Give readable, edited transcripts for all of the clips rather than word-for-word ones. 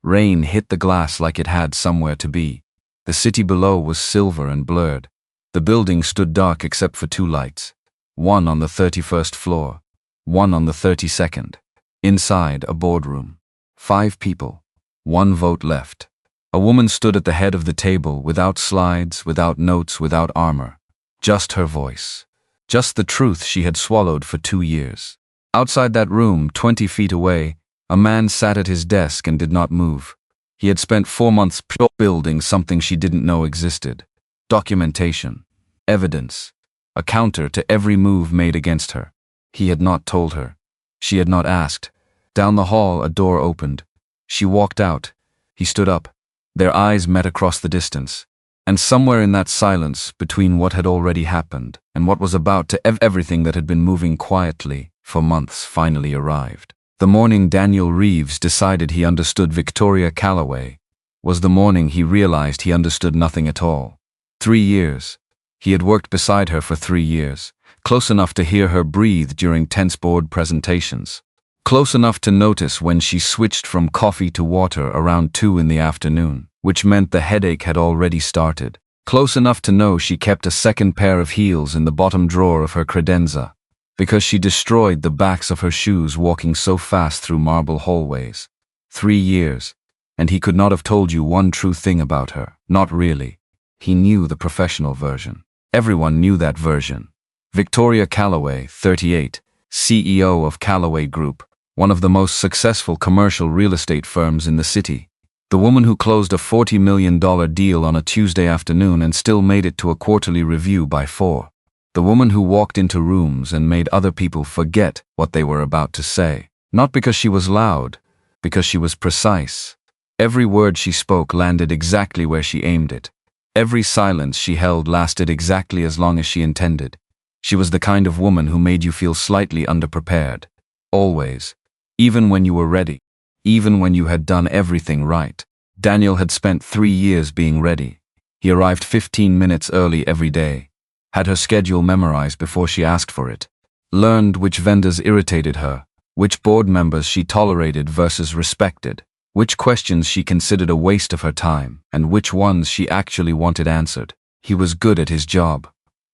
Rain hit the glass like it had somewhere to be. The city below was silver and blurred. The building stood dark except for two lights. One on the 31st floor, one on the 32nd. Inside, a boardroom. 5 people. 1 vote left. A woman stood at the head of the table, without slides, without notes, without armor. Just her voice. Just the truth she had swallowed for 2 years. Outside that room, 20 feet away, a man sat at his desk and did not move. He had spent 4 months building something she didn't know existed. Documentation. Evidence. A counter to every move made against her. He had not told her. She had not asked. Down the hall, a door opened. She walked out. He stood up. Their eyes met across the distance. And somewhere in that silence, between what had already happened and what was about to everything that had been moving quietly for months finally arrived. The morning Daniel Reeves decided he understood Victoria Calloway was the morning he realized he understood nothing at all. 3 years. He had worked beside her for 3 years, close enough to hear her breathe during tense board presentations. Close enough to notice when she switched from coffee to water around 2 in the afternoon, which meant the headache had already started. Close enough to know she kept a second pair of heels in the bottom drawer of her credenza, because she destroyed the backs of her shoes walking so fast through marble hallways. 3 years, and he could not have told you one true thing about her. Not really. He knew the professional version. Everyone knew that version. Victoria Calloway, 38, CEO of Calloway Group, one of the most successful commercial real estate firms in the city. The woman who closed a $40 million deal on a Tuesday afternoon and still made it to a quarterly review by 4. The woman who walked into rooms and made other people forget what they were about to say. Not because she was loud, because she was precise. Every word she spoke landed exactly where she aimed it. Every silence she held lasted exactly as long as she intended. She was the kind of woman who made you feel slightly underprepared. Always. Even when you were ready. Even when you had done everything right. Daniel had spent 3 years being ready. He arrived 15 minutes early every day. Had her schedule memorized before she asked for it. Learned which vendors irritated her, which board members she tolerated versus respected, which questions she considered a waste of her time, and which ones she actually wanted answered. He was good at his job.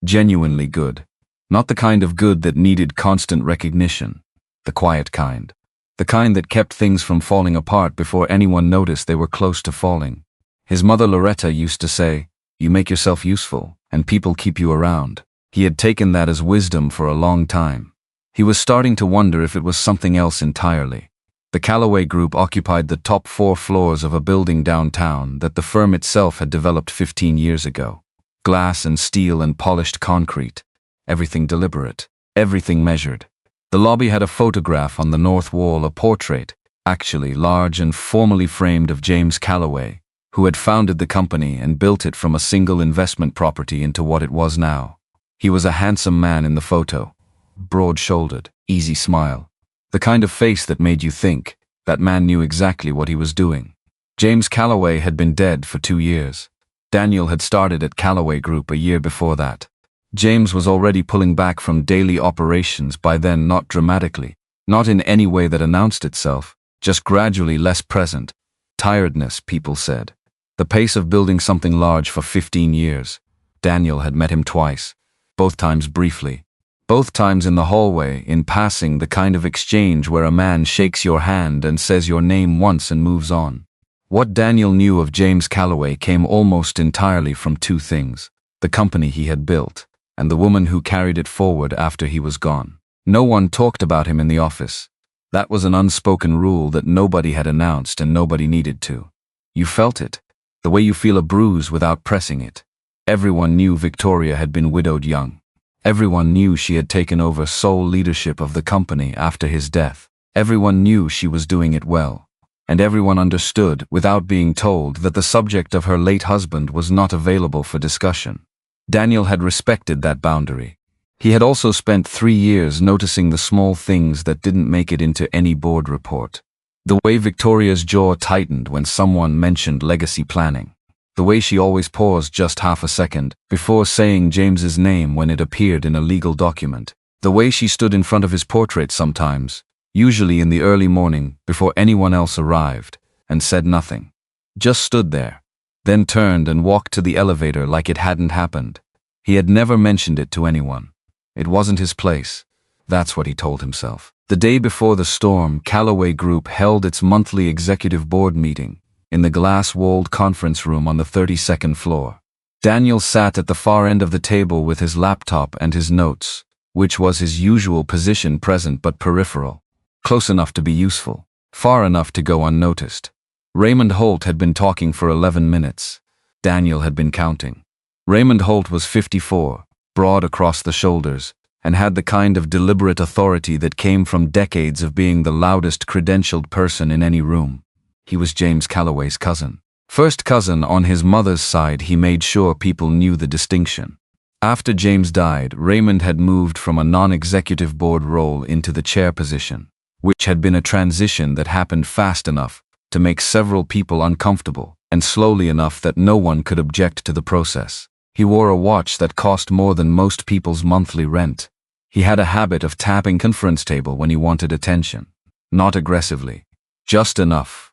Genuinely good. Not the kind of good that needed constant recognition. The quiet kind. The kind that kept things from falling apart before anyone noticed they were close to falling. His mother Loretta used to say, "You make yourself useful, and people keep you around." He had taken that as wisdom for a long time. He was starting to wonder if it was something else entirely. The Calloway Group occupied the top 4 floors of a building downtown that the firm itself had developed 15 years ago. Glass and steel and polished concrete. Everything deliberate. Everything measured. The lobby had a photograph on the north wall, a portrait, actually large and formally framed, of James Calloway, who had founded the company and built it from a single investment property into what it was now. He was a handsome man in the photo. Broad-shouldered, easy smile. The kind of face that made you think that man knew exactly what he was doing. James Calloway had been dead for 2 years. Daniel had started at Calloway Group a year before that. James was already pulling back from daily operations by then, not dramatically, not in any way that announced itself, just gradually less present. Tiredness, people said. The pace of building something large for 15 years. Daniel had met him twice, both times briefly. Both times in the hallway, in passing, the kind of exchange where a man shakes your hand and says your name once and moves on. What Daniel knew of James Calloway came almost entirely from 2 things: the company he had built, and the woman who carried it forward after he was gone. No one talked about him in the office. That was an unspoken rule that nobody had announced and nobody needed to. You felt it, the way you feel a bruise without pressing it. Everyone knew Victoria had been widowed young. Everyone knew she had taken over sole leadership of the company after his death. Everyone knew she was doing it well. And everyone understood, without being told, that the subject of her late husband was not available for discussion. Daniel had respected that boundary. He had also spent 3 years noticing the small things that didn't make it into any board report. The way Victoria's jaw tightened when someone mentioned legacy planning. The way she always paused just half a second before saying James's name when it appeared in a legal document. The way she stood in front of his portrait sometimes, usually in the early morning before anyone else arrived, and said nothing. Just stood there, then turned and walked to the elevator like it hadn't happened. He had never mentioned it to anyone. It wasn't his place. That's what he told himself. The day before the storm, Calloway Group held its monthly executive board meeting in the glass-walled conference room on the 32nd floor. Daniel sat at the far end of the table with his laptop and his notes, which was his usual position, present but peripheral. Close enough to be useful, far enough to go unnoticed. Raymond Holt had been talking for 11 minutes. Daniel had been counting. Raymond Holt was 54, broad across the shoulders, and had the kind of deliberate authority that came from decades of being the loudest credentialed person in any room. He was James Calloway's cousin. First cousin on his mother's side. He made sure people knew the distinction. After James died, Raymond had moved from a non-executive board role into the chair position, which had been a transition that happened fast enough to make several people uncomfortable, and slowly enough that no one could object to the process. He wore a watch that cost more than most people's monthly rent. He had a habit of tapping conference table when he wanted attention. Not aggressively. Just enough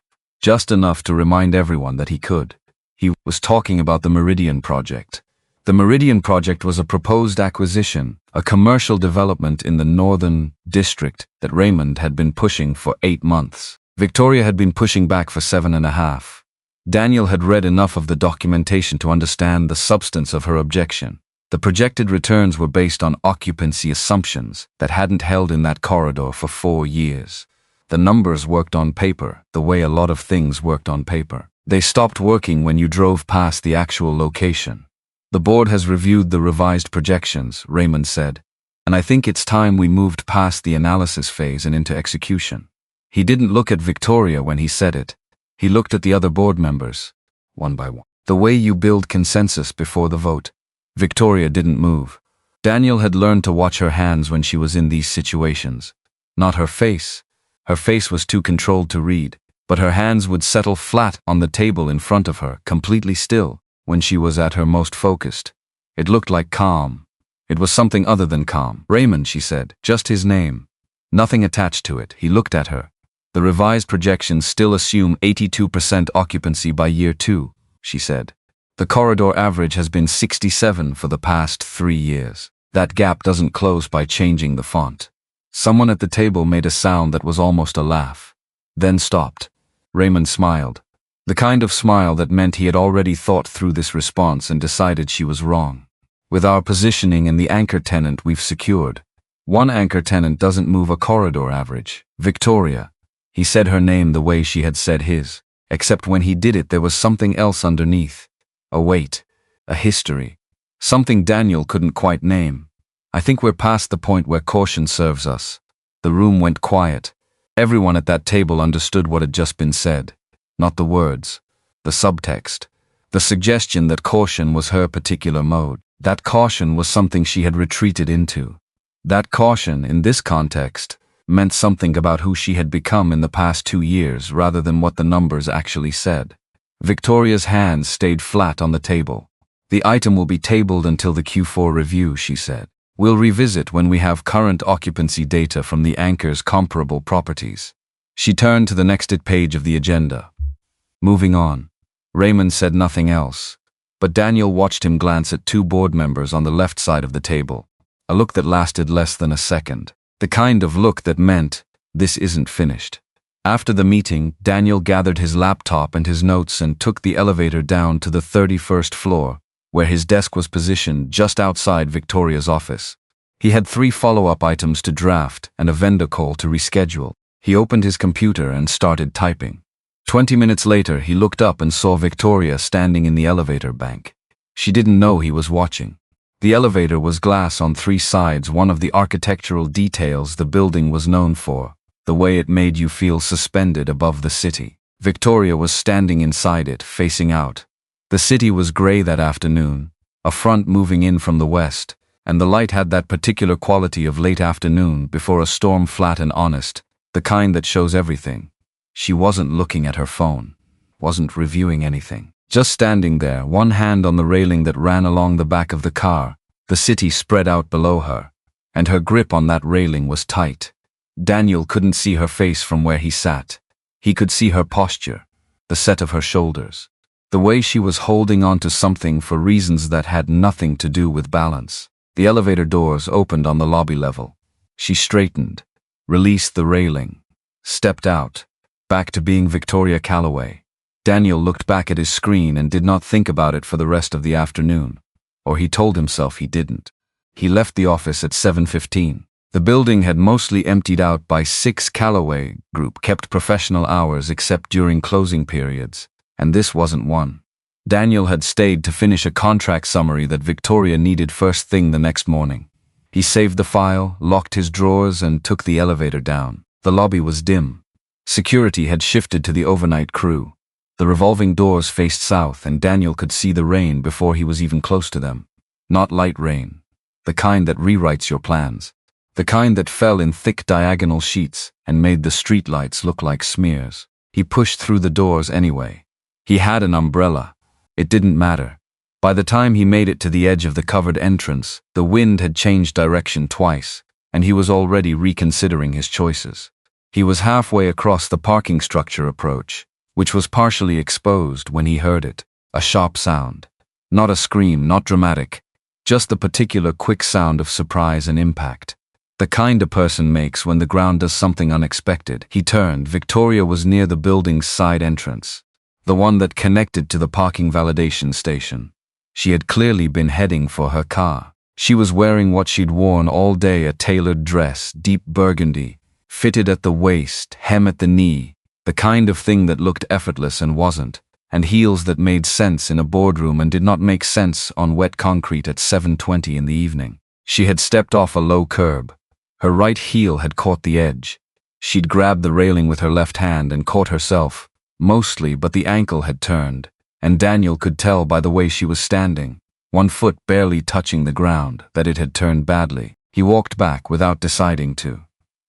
to remind everyone that he could. He was talking about the Meridian Project. The Meridian Project was a proposed acquisition, a commercial development in the Northern District that Raymond had been pushing for 8 months. Victoria had been pushing back for 7.5. Daniel had read enough of the documentation to understand the substance of her objection. The projected returns were based on occupancy assumptions that hadn't held in that corridor for 4 years. The numbers worked on paper, the way a lot of things worked on paper. They stopped working when you drove past the actual location. The board has reviewed the revised projections, Raymond said, and I think it's time we moved past the analysis phase and into execution. He didn't look at Victoria when he said it. He looked at the other board members, one by one. The way you build consensus before the vote. Victoria didn't move. Daniel had learned to watch her hands when she was in these situations. Not her face. Her face was too controlled to read, but her hands would settle flat on the table in front of her, completely still, when she was at her most focused. It looked like calm. It was something other than calm. Raymond, she said, just his name. Nothing attached to it. He looked at her. The revised projections still assume 82% occupancy by year 2, she said. The corridor average has been 67 for the past 3 years. That gap doesn't close by changing the font. Someone at the table made a sound that was almost a laugh, then stopped. Raymond smiled. The kind of smile that meant he had already thought through this response and decided she was wrong. With our positioning and the anchor tenant we've secured, one anchor tenant doesn't move a corridor average. Victoria. He said her name the way she had said his, except when he did it there was something else underneath. A weight, a history, something Daniel couldn't quite name. I think we're past the point where caution serves us. The room went quiet. Everyone at that table understood what had just been said. Not the words, the subtext, the suggestion that caution was her particular mode. That caution was something she had retreated into. That caution, in this context, meant something about who she had become in the past 2 years rather than what the numbers actually said. Victoria's hands stayed flat on the table. The item will be tabled until the Q4 review, she said. We'll revisit when we have current occupancy data from the anchor's comparable properties. She turned to the next page of the agenda. Moving on. Raymond said nothing else, but Daniel watched him glance at 2 board members on the left side of the table, a look that lasted less than a second. The kind of look that meant, this isn't finished. After the meeting, Daniel gathered his laptop and his notes and took the elevator down to the 31st floor, where his desk was positioned just outside Victoria's office. He had 3 follow-up items to draft and a vendor call to reschedule. He opened his computer and started typing. 20 minutes later, he looked up and saw Victoria standing in the elevator bank. She didn't know he was watching. The elevator was glass on 3 sides, one of the architectural details the building was known for, the way it made you feel suspended above the city. Victoria was standing inside it, facing out. The city was gray that afternoon, a front moving in from the west, and the light had that particular quality of late afternoon before a storm, flat and honest, the kind that shows everything. She wasn't looking at her phone, wasn't reviewing anything. Just standing there, one hand on the railing that ran along the back of the car, the city spread out below her, and her grip on that railing was tight. Daniel couldn't see her face from where he sat. He could see her posture, the set of her shoulders, the way she was holding on to something for reasons that had nothing to do with balance. The elevator doors opened on the lobby level. She straightened, released the railing, stepped out, back to being Victoria Calloway. Daniel looked back at his screen and did not think about it for the rest of the afternoon. Or he told himself he didn't. He left the office at 7:15. The building had mostly emptied out by 6. Calloway Group kept professional hours except during closing periods, and this wasn't one. Daniel had stayed to finish a contract summary that Victoria needed first thing the next morning. He saved the file, locked his drawers, and took the elevator down. The lobby was dim. Security had shifted to the overnight crew. The revolving doors faced south, and Daniel could see the rain before he was even close to them. Not light rain. The kind that rewrites your plans. The kind that fell in thick diagonal sheets and made the streetlights look like smears. He pushed through the doors anyway. He had an umbrella. It didn't matter. By the time he made it to the edge of the covered entrance, the wind had changed direction twice, and he was already reconsidering his choices. He was halfway across the parking structure approach, which was partially exposed when he heard it. A sharp sound. Not a scream, not dramatic. Just the particular quick sound of surprise and impact. The kind a person makes when the ground does something unexpected. He turned. Victoria was near the building's side entrance, the one that connected to the parking validation station. She had clearly been heading for her car. She was wearing what she'd worn all day, a tailored dress, deep burgundy, fitted at the waist, hem at the knee, the kind of thing that looked effortless and wasn't, and heels that made sense in a boardroom and did not make sense on wet concrete at 7:20 in the evening. She had stepped off a low curb. Her right heel had caught the edge. She'd grabbed the railing with her left hand and caught herself, mostly, but the ankle had turned, and Daniel could tell by the way she was standing, one foot barely touching the ground, that it had turned badly. He walked back without deciding to.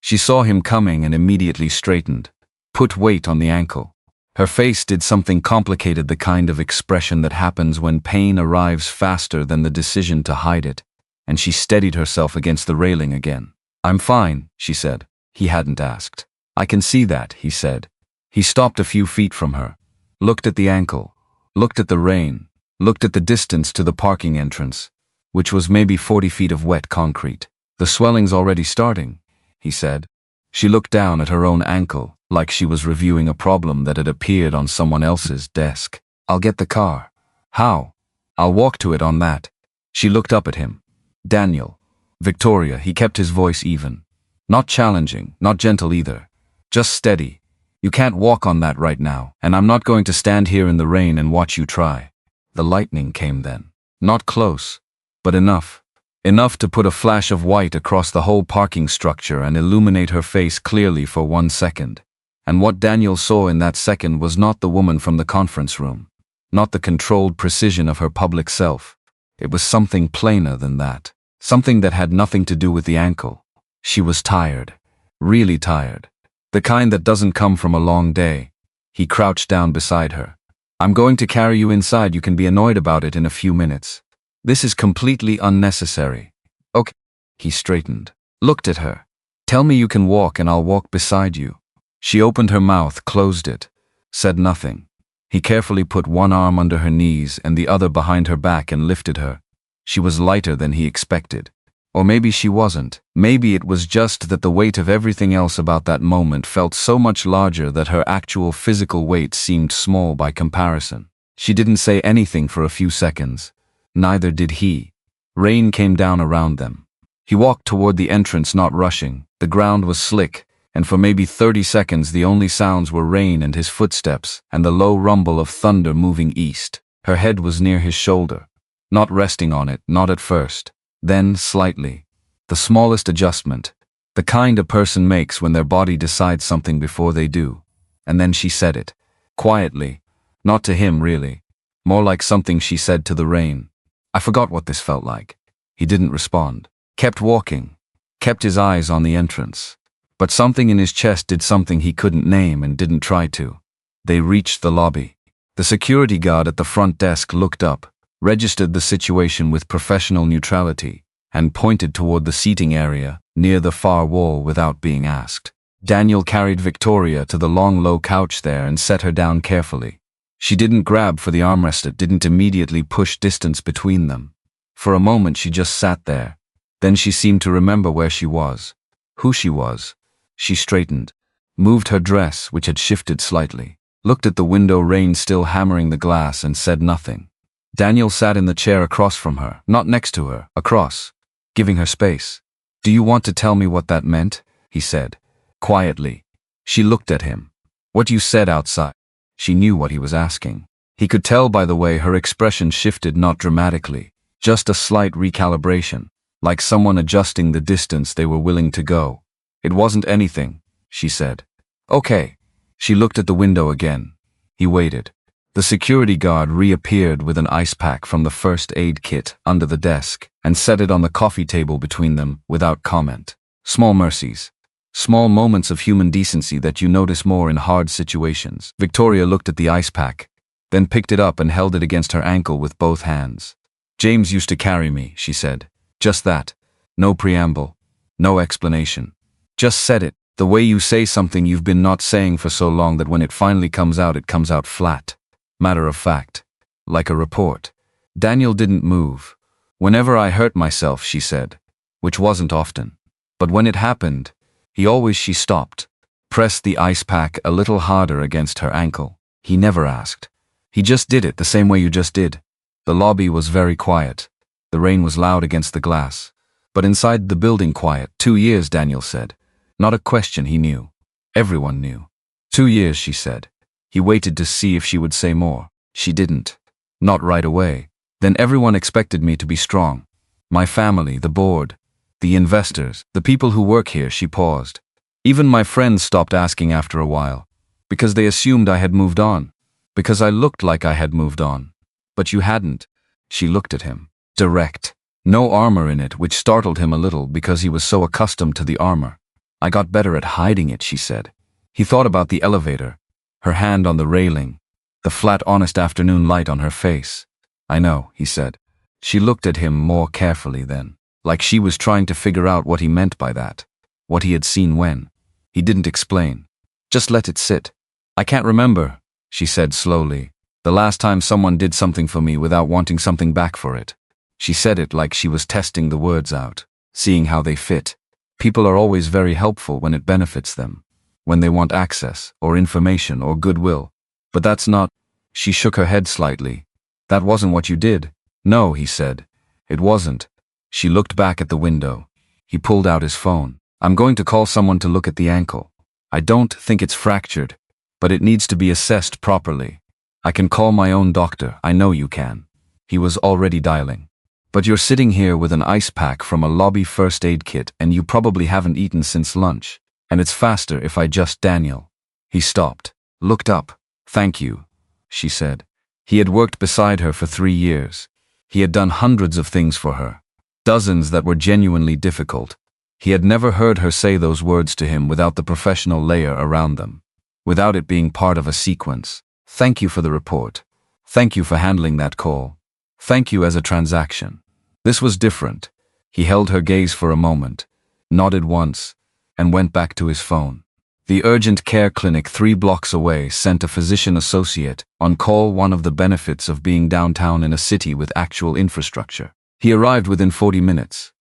She saw him coming and immediately straightened, put weight on the ankle. Her face did something complicated, the kind of expression that happens when pain arrives faster than the decision to hide it, and she steadied herself against the railing again. "I'm fine," she said. He hadn't asked. "I can see that," he said. He stopped a few feet from her, looked at the ankle, looked at the rain, looked at the distance to the parking entrance, which was maybe 40 feet of wet concrete. "The swelling's already starting," he said. She looked down at her own ankle, like she was reviewing a problem that had appeared on someone else's desk. "I'll get the car." "How?" "I'll walk to it on that." She looked up at him. "Daniel." "Victoria," he kept his voice even. Not challenging, not gentle either. Just steady. "You can't walk on that right now, and I'm not going to stand here in the rain and watch you try." The lightning came then. Not close, but enough. Enough to put a flash of white across the whole parking structure and illuminate her face clearly for 1 second. And what Daniel saw in that second was not the woman from the conference room, not the controlled precision of her public self. It was something plainer than that. Something that had nothing to do with the ankle. She was tired. Really tired. The kind that doesn't come from a long day. He crouched down beside her. "I'm going to carry you inside. You can be annoyed about it in a few minutes. This is completely unnecessary." "Okay." He straightened. Looked at her. "Tell me you can walk and I'll walk beside you." She opened her mouth, closed it, said nothing. He carefully put one arm under her knees and the other behind her back and lifted her. She was lighter than he expected. Or maybe she wasn't. Maybe it was just that the weight of everything else about that moment felt so much larger that her actual physical weight seemed small by comparison. She didn't say anything for a few seconds. Neither did he. Rain came down around them. He walked toward the entrance, not rushing. The ground was slick, and for maybe 30 seconds the only sounds were rain and his footsteps and the low rumble of thunder moving east. Her head was near his shoulder. Not resting on it, not at first. Then, slightly. The smallest adjustment. The kind a person makes when their body decides something before they do. And then she said it. Quietly. Not to him, really. More like something she said to the rain. "I forgot what this felt like." He didn't respond. Kept walking. Kept his eyes on the entrance. But something in his chest did something he couldn't name and didn't try to. They reached the lobby. The security guard at the front desk looked up, registered the situation with professional neutrality, and pointed toward the seating area, near the far wall without being asked. Daniel carried Victoria to the long, low couch there and set her down carefully. She didn't grab for the armrest, it didn't immediately push distance between them. For a moment she just sat there. Then she seemed to remember where she was, who she was. She straightened, moved her dress, which had shifted slightly, looked at the window, rain still hammering the glass, and said nothing. Daniel sat in the chair across from her, not next to her, across, giving her space. "Do you want to tell me what that meant?" he said, quietly. She looked at him. "What you said outside." She knew what he was asking. He could tell by the way her expression shifted, not dramatically, just a slight recalibration, like someone adjusting the distance they were willing to go. "It wasn't anything," she said. "Okay." She looked at the window again. He waited. The security guard reappeared with an ice pack from the first aid kit under the desk and set it on the coffee table between them without comment. Small mercies. Small moments of human decency that you notice more in hard situations. Victoria looked at the ice pack, then picked it up and held it against her ankle with both hands. "James used to carry me," she said. Just that. No preamble. No explanation. Just said it, the way you say something you've been not saying for so long that when it finally comes out flat. Matter of fact. Like a report. Daniel didn't move. "Whenever I hurt myself," she said, which wasn't often. But when it happened, she stopped, pressed the ice pack a little harder against her ankle. He never asked. He just did it the same way you just did. The lobby was very quiet. The rain was loud against the glass. But inside the building quiet. 2 years, Daniel said. Not a question, he knew. Everyone knew. 2 years, she said. He waited to see if she would say more. She didn't. Not right away. Then everyone expected me to be strong. My family, the board, the investors, the people who work here, she paused. Even my friends stopped asking after a while. Because they assumed I had moved on. Because I looked like I had moved on. But you hadn't. She looked at him. Direct. No armor in it, which startled him a little because he was so accustomed to the armor. I got better at hiding it, she said. He thought about the elevator, her hand on the railing, the flat, honest afternoon light on her face. I know, he said. She looked at him more carefully then, like she was trying to figure out what he meant by that, what he had seen when. He didn't explain. Just let it sit. I can't remember, she said slowly, the last time someone did something for me without wanting something back for it. She said it like she was testing the words out, seeing how they fit. People are always very helpful when it benefits them, when they want access, or information, or goodwill. But that's not. She shook her head slightly. That wasn't what you did. No, he said. It wasn't. She looked back at the window. He pulled out his phone. I'm going to call someone to look at the ankle. I don't think it's fractured, but it needs to be assessed properly. I can call my own doctor. I know you can. He was already dialing. But you're sitting here with an ice pack from a lobby first aid kit and you probably haven't eaten since lunch. And it's faster if I just Daniel. He stopped, looked up. Thank you, she said. He had worked beside her for 3 years. He had done hundreds of things for her. Dozens that were genuinely difficult. He had never heard her say those words to him without the professional layer around them. Without it being part of a sequence. Thank you for the report. Thank you for handling that call. Thank you as a transaction. This was different. He held her gaze for a moment, nodded once, and went back to his phone. The urgent care clinic 3 blocks away sent a physician associate on call, one of the benefits of being downtown in a city with actual infrastructure. He arrived within 40 minutes.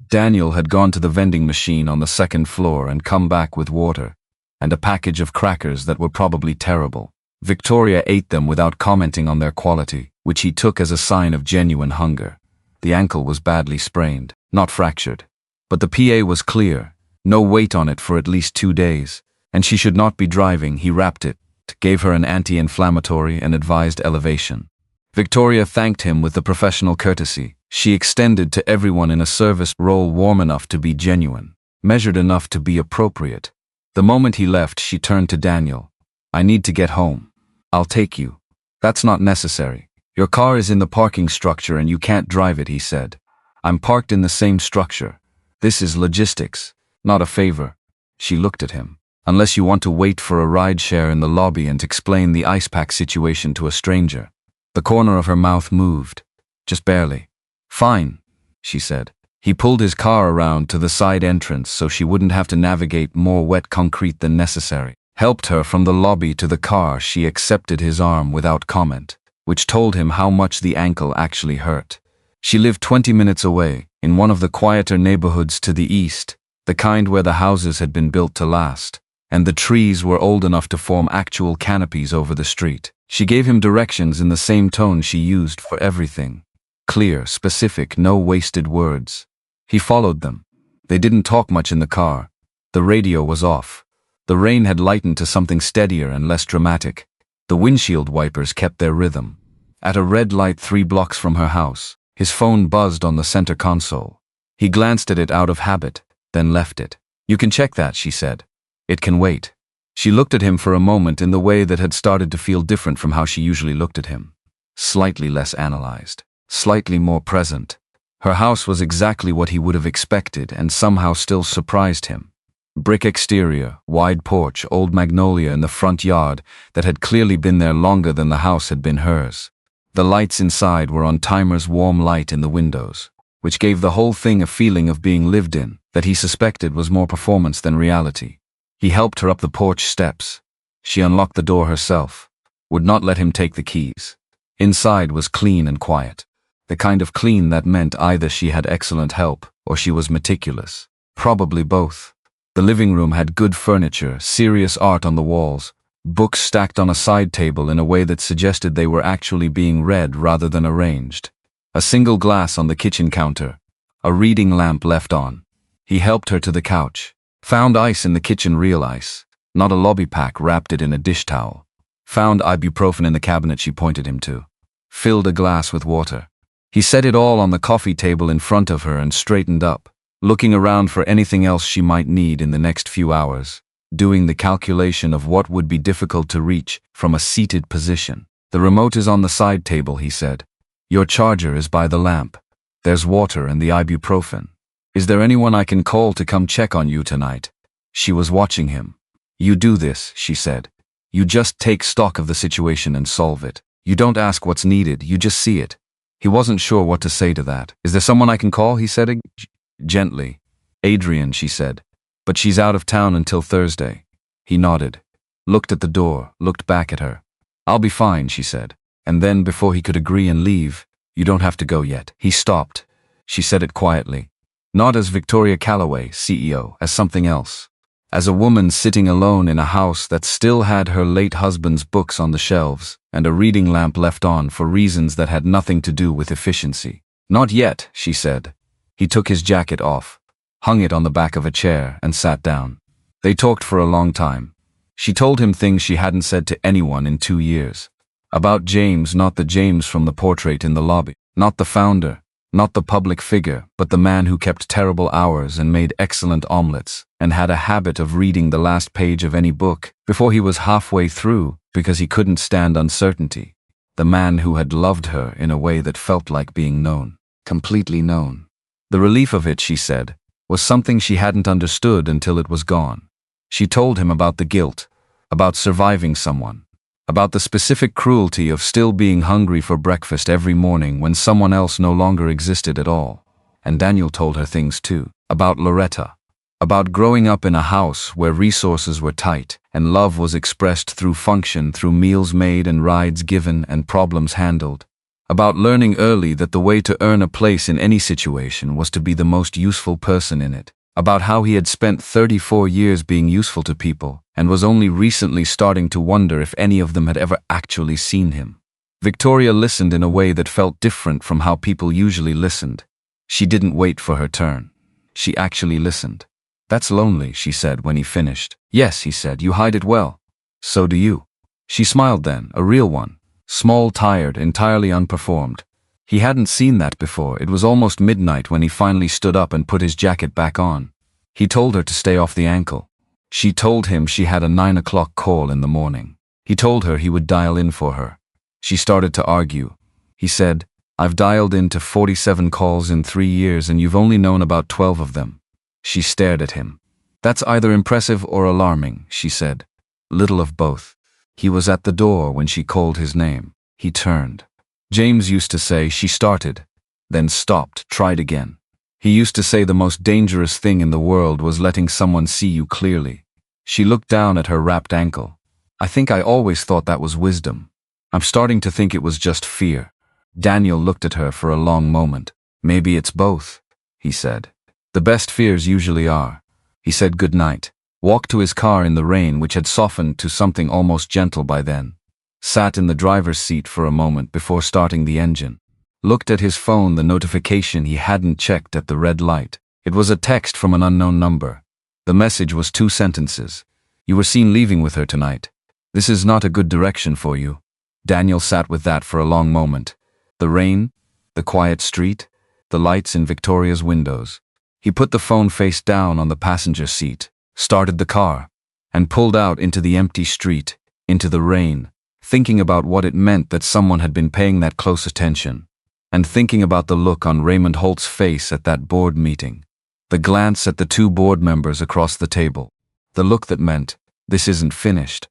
Daniel had gone to the vending machine on the 2nd floor and come back with water and a package of crackers that were probably terrible. Victoria ate them without commenting on their quality, which he took as a sign of genuine hunger. The ankle was badly sprained, not fractured. But the PA was clear. No weight on it for at least 2 days. And she should not be driving. He wrapped it, gave her an anti-inflammatory and advised elevation. Victoria thanked him with the professional courtesy she extended to everyone in a service role, warm enough to be genuine, measured enough to be appropriate. The moment he left, she turned to Daniel. I need to get home. I'll take you. That's not necessary. Your car is in the parking structure and you can't drive it, he said. I'm parked in the same structure. This is logistics, not a favor. She looked at him. Unless you want to wait for a ride share in the lobby and explain the ice pack situation to a stranger. The corner of her mouth moved. Just barely. Fine, she said. He pulled his car around to the side entrance so she wouldn't have to navigate more wet concrete than necessary. Helped her from the lobby to the car. She accepted his arm without comment, which told him how much the ankle actually hurt. She lived 20 minutes away, in one of the quieter neighborhoods to the east, the kind where the houses had been built to last, and the trees were old enough to form actual canopies over the street. She gave him directions in the same tone she used for everything. Clear, specific, no wasted words. He followed them. They didn't talk much in the car. The radio was off. The rain had lightened to something steadier and less dramatic. The windshield wipers kept their rhythm. At a red light 3 blocks from her house, his phone buzzed on the center console. He glanced at it out of habit, then left it. "You can check that," she said. "It can wait." She looked at him for a moment in the way that had started to feel different from how she usually looked at him. Slightly less analyzed. Slightly more present. Her house was exactly what he would have expected and somehow still surprised him. Brick exterior, wide porch, old magnolia in the front yard that had clearly been there longer than the house had been hers. The lights inside were on timer's warm light in the windows, which gave the whole thing a feeling of being lived in that he suspected was more performance than reality. He helped her up the porch steps. She unlocked the door herself, would not let him take the keys. Inside was clean and quiet. The kind of clean that meant either she had excellent help or she was meticulous. Probably both. The living room had good furniture, serious art on the walls, books stacked on a side table in a way that suggested they were actually being read rather than arranged. A single glass on the kitchen counter. A reading lamp left on. He helped her to the couch. Found ice in the kitchen, real ice. Not a lobby pack, wrapped it in a dish towel. Found ibuprofen in the cabinet she pointed him to. Filled a glass with water. He set it all on the coffee table in front of her and straightened up, looking around for anything else she might need in the next few hours, doing the calculation of what would be difficult to reach from a seated position. "The remote is on the side table," he said. "Your charger is by the lamp. There's water and the ibuprofen. Is there anyone I can call to come check on you tonight?" She was watching him. "You do this," she said. "You just take stock of the situation and solve it. You don't ask what's needed, you just see it." He wasn't sure what to say to that. "Is there someone I can call?" he said gently. "Adrian," she said. "But she's out of town until Thursday." He nodded, looked at the door, looked back at her. "I'll be fine," she said. And then, before he could agree and leave, "You don't have to go yet." He stopped. She said it quietly. Not as Victoria Calloway, CEO, as something else. As a woman sitting alone in a house that still had her late husband's books on the shelves and a reading lamp left on for reasons that had nothing to do with efficiency. "Not yet," she said. He took his jacket off, hung it on the back of a chair, and sat down. They talked for a long time. She told him things she hadn't said to anyone in 2 years. About James, not the James from the portrait in the lobby. Not the founder. Not the public figure, but the man who kept terrible hours and made excellent omelets, and had a habit of reading the last page of any book before he was halfway through because he couldn't stand uncertainty. The man who had loved her in a way that felt like being known, completely known. The relief of it, she said, was something she hadn't understood until it was gone. She told him about the guilt, about surviving someone, about the specific cruelty of still being hungry for breakfast every morning when someone else no longer existed at all. And Daniel told her things too, about Loretta, about growing up in a house where resources were tight and love was expressed through function, through meals made and rides given and problems handled, about learning early that the way to earn a place in any situation was to be the most useful person in it, about how he had spent 34 years being useful to people and was only recently starting to wonder if any of them had ever actually seen him. Victoria listened in a way that felt different from how people usually listened. She didn't wait for her turn. She actually listened. "That's lonely," she said when he finished. "Yes," he said, "you hide it well." "So do you." She smiled then, a real one. Small, tired, entirely unperformed. He hadn't seen that before. It was almost midnight when he finally stood up and put his jacket back on. He told her to stay off the ankle. She told him she had a 9 o'clock call in the morning. He told her he would dial in for her. She started to argue. He said, "I've dialed in to 47 calls in 3 years and you've only known about 12 of them." She stared at him. "That's either impressive or alarming," she said. Little of both. He was at the door when she called his name. He turned. James used to say she started, then stopped, tried again. He used to say the most dangerous thing in the world was letting someone see you clearly. She looked down at her wrapped ankle. I think I always thought that was wisdom. I'm starting to think it was just fear. Daniel looked at her for a long moment. Maybe it's both, he said. The best fears usually are. He said goodnight, walked to his car in the rain, which had softened to something almost gentle by then, sat in the driver's seat for a moment before starting the engine, looked at his phone, the notification he hadn't checked at the red light. It was a text from an unknown number. The message was 2 sentences. You were seen leaving with her tonight. This is not a good direction for you. Daniel sat with that for a long moment. The rain, the quiet street, the lights in Victoria's windows. He put the phone face down on the passenger seat, started the car, and pulled out into the empty street, into the rain, thinking about what it meant that someone had been paying that close attention, and thinking about the look on Raymond Holt's face at that board meeting, the glance at the 2 board members across the table, the look that meant, this isn't finished.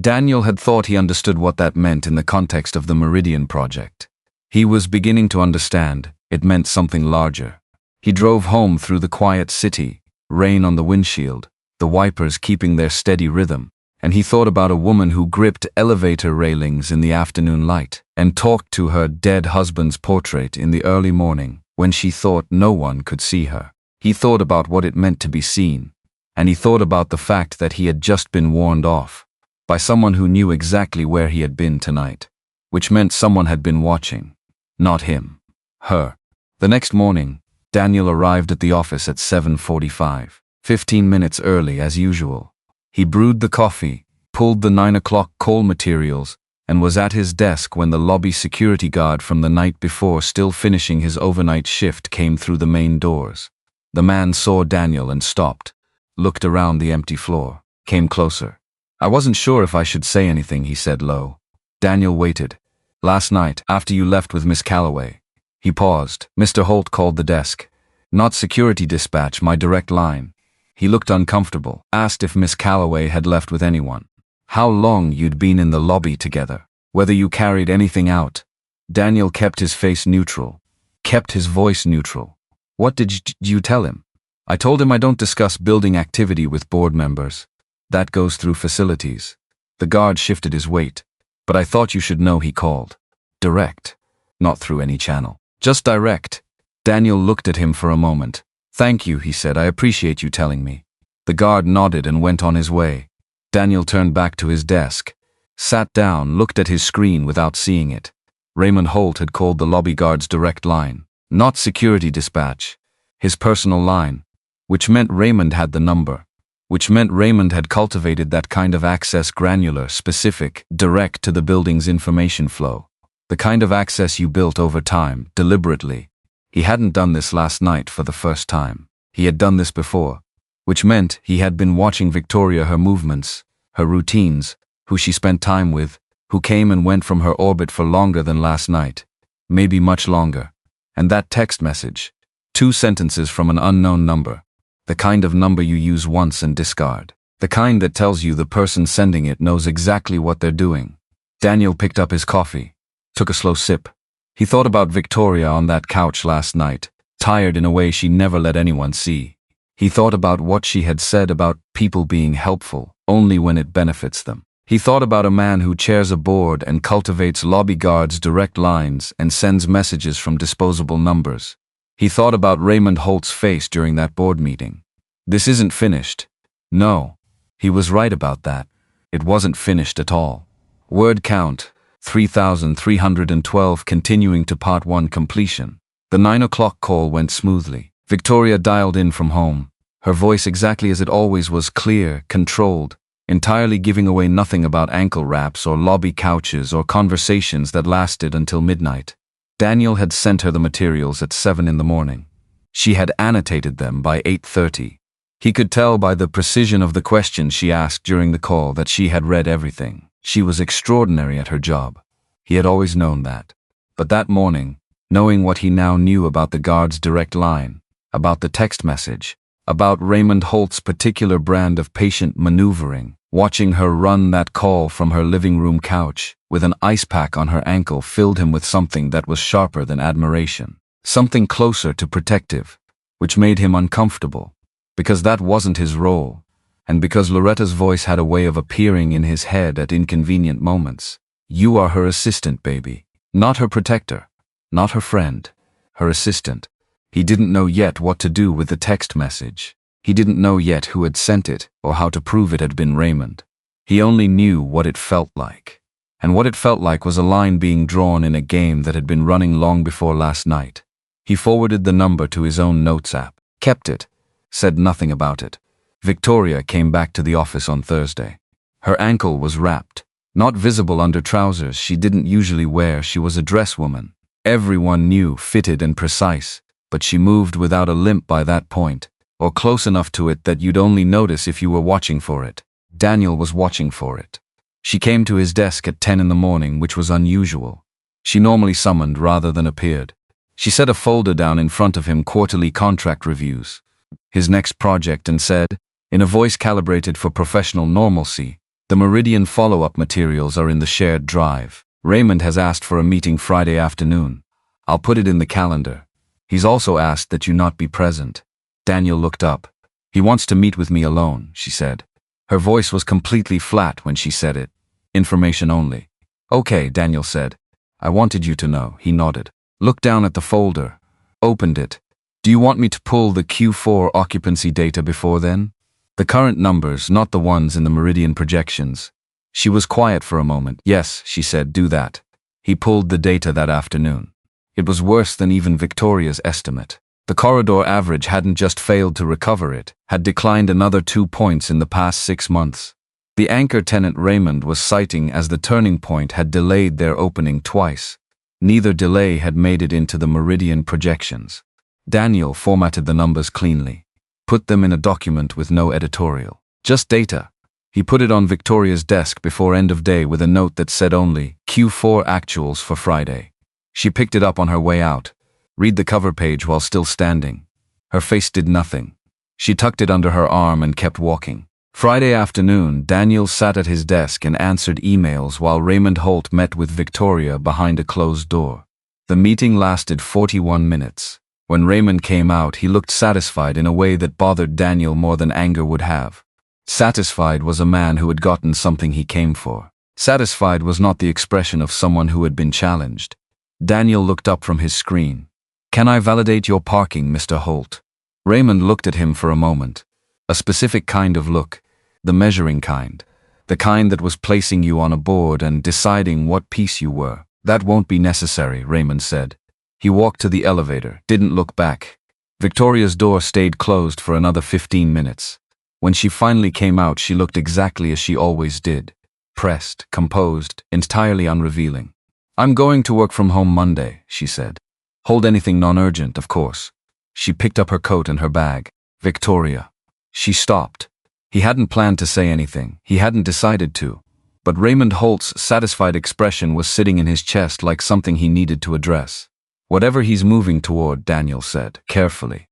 Daniel had thought he understood what that meant in the context of the Meridian project. He was beginning to understand. It meant something larger. He drove home through the quiet city, rain on the windshield, the wipers keeping their steady rhythm, and he thought about a woman who gripped elevator railings in the afternoon light and talked to her dead husband's portrait in the early morning when she thought no one could see her. He thought about what it meant to be seen, and he thought about the fact that he had just been warned off by someone who knew exactly where he had been tonight, which meant someone had been watching. Not him. Her. The next morning, Daniel arrived at the office at 7:45, 15 minutes early as usual. He brewed the coffee, pulled the 9 o'clock call materials, and was at his desk when the lobby security guard from the night before, still finishing his overnight shift, came through the main doors. The man saw Daniel and stopped, looked around the empty floor, came closer. I wasn't sure if I should say anything, he said low. Daniel waited. Last night, after you left with Miss Calloway. He paused. Mr. Holt called the desk. Not security dispatch, my direct line. He looked uncomfortable, asked if Miss Calloway had left with anyone. How long you'd been in the lobby together. Whether you carried anything out. Daniel kept his face neutral. Kept his voice neutral. What did you tell him? I told him I don't discuss building activity with board members. That goes through facilities. The guard shifted his weight. But I thought you should know, he called. Direct. Not through any channel. Just direct. Daniel looked at him for a moment. Thank you, he said. I appreciate you telling me. The guard nodded and went on his way. Daniel turned back to his desk, sat down, looked at his screen without seeing it. Raymond Holt had called the lobby guard's direct line. Not security dispatch. His personal line. Which meant Raymond had the number. Which meant Raymond had cultivated that kind of access, granular, specific, direct to the building's information flow. The kind of access you built over time, deliberately. He hadn't done this last night for the first time. He had done this before, which meant he had been watching Victoria, her movements, her routines, who she spent time with, who came and went from her orbit for longer than last night, maybe much longer. And that text message, 2 sentences from an unknown number. The kind of number you use once and discard. The kind that tells you the person sending it knows exactly what they're doing. Daniel picked up his coffee, took a slow sip. He thought about Victoria on that couch last night, tired in a way she never let anyone see. He thought about what she had said about people being helpful only when it benefits them. He thought about a man who chairs a board and cultivates lobby guards' direct lines and sends messages from disposable numbers. He thought about Raymond Holt's face during that board meeting. This isn't finished. No, he was right about that. It wasn't finished at all. Word count, 3,312, continuing to part 1 completion. The 9 o'clock call went smoothly. Victoria dialed in from home. Her voice exactly as it always was, clear, controlled, entirely giving away nothing about ankle wraps or lobby couches or conversations that lasted until midnight. Daniel had sent her the materials at 7 in the morning. She had annotated them by 8:30. He could tell by the precision of the questions she asked during the call that she had read everything. She was extraordinary at her job. He had always known that. But that morning, knowing what he now knew about the guard's direct line, about the text message, about Raymond Holt's particular brand of patient maneuvering, watching her run that call from her living room couch, with an ice pack on her ankle, filled him with something that was sharper than admiration. something closer to protective, which made him uncomfortable, because that wasn't his role, and because Loretta's voice had a way of appearing in his head at inconvenient moments. You are her assistant, baby. Not her protector. Not her friend. Her assistant. He didn't know yet what to do with the text message. He didn't know yet who had sent it or how to prove it had been Raymond. He only knew what it felt like. And what it felt like was a line being drawn in a game that had been running long before last night. He forwarded the number to his own notes app, kept it, said nothing about it. Victoria came back to the office on Thursday. Her ankle was wrapped, not visible under trousers she didn't usually wear. She was a dress woman. Everyone knew, fitted and precise, but she moved without a limp by that point, or close enough to it that you'd only notice if you were watching for it. Daniel was watching for it. She came to his desk at 10 in the morning, which was unusual. She normally summoned rather than appeared. She set a folder down in front of him, quarterly contract reviews, his next project, and said, in a voice calibrated for professional normalcy, the Meridian follow-up materials are in the shared drive. Raymond has asked for a meeting Friday afternoon. I'll put it in the calendar. He's also asked that you not be present. Daniel looked up. He wants to meet with me alone, she said. Her voice was completely flat when she said it. Information only. Okay, Daniel said. I wanted you to know. He nodded. Looked down at the folder. Opened it. Do you want me to pull the Q4 occupancy data before then? The current numbers, not the ones in the Meridian projections. She was quiet for a moment. Yes, she said, do that. He pulled the data that afternoon. It was worse than even Victoria's estimate. The corridor average hadn't just failed to recover, it had declined another 2 points in the past 6 months. The anchor tenant Raymond was citing as the turning point had delayed their opening twice. Neither delay had made it into the Meridian projections. Daniel formatted the numbers cleanly, put them in a document with no editorial. Just data. He put it on Victoria's desk before end of day with a note that said only, Q4 actuals for Friday. She picked it up on her way out. Read the cover page while still standing. Her face did nothing. She tucked it under her arm and kept walking. Friday afternoon, Daniel sat at his desk and answered emails while Raymond Holt met with Victoria behind a closed door. The meeting lasted 41 minutes. When Raymond came out, he looked satisfied in a way that bothered Daniel more than anger would have. Satisfied was a man who had gotten something he came for. Satisfied was not the expression of someone who had been challenged. Daniel looked up from his screen. Can I validate your parking, Mr. Holt? Raymond looked at him for a moment. A specific kind of look. The measuring kind. The kind that was placing you on a board and deciding what piece you were. That won't be necessary, Raymond said. He walked to the elevator, didn't look back. Victoria's door stayed closed for another 15 minutes. When she finally came out, she looked exactly as she always did. Pressed, composed, entirely unrevealing. I'm going to work from home Monday, she said. Hold anything non-urgent, of course. She picked up her coat and her bag. Victoria. She stopped. He hadn't planned to say anything. He hadn't decided to. But Raymond Holt's satisfied expression was sitting in his chest like something he needed to address. Whatever he's moving toward, Daniel said, carefully.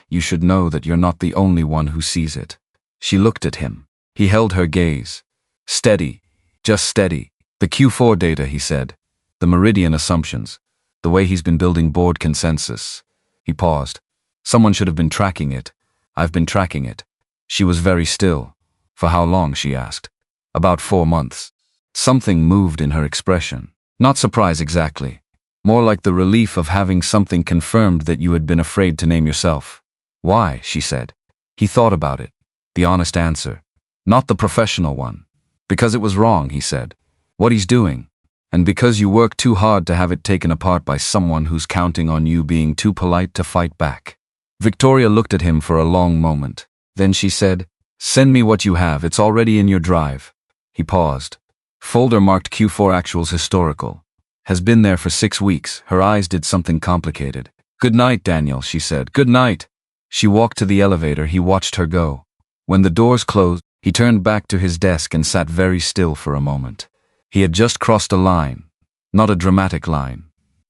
You should know that you're not the only one who sees it. She looked at him. He held her gaze. Steady. Just steady. The Q4 data, he said. The Meridian assumptions. The way he's been building board consensus. He paused. Someone should have been tracking it. I've been tracking it. She was very still. For how long, she asked. About 4 months. Something moved in her expression. Not surprise exactly. More like the relief of having something confirmed that you had been afraid to name yourself. Why, she said. He thought about it. The honest answer. Not the professional one. Because it was wrong, he said. What he's doing. And because you work too hard to have it taken apart by someone who's counting on you being too polite to fight back. Victoria looked at him for a long moment. Then she said, send me what you have, it's already in your drive. He paused. Folder marked Q4 actuals historical. Has been there for 6 weeks. Her eyes did something complicated. Good night, Daniel, she said. Good night. She walked to the elevator. He watched her go. When the doors closed, he turned back to his desk and sat very still for a moment. He had just crossed a line. Not a dramatic line.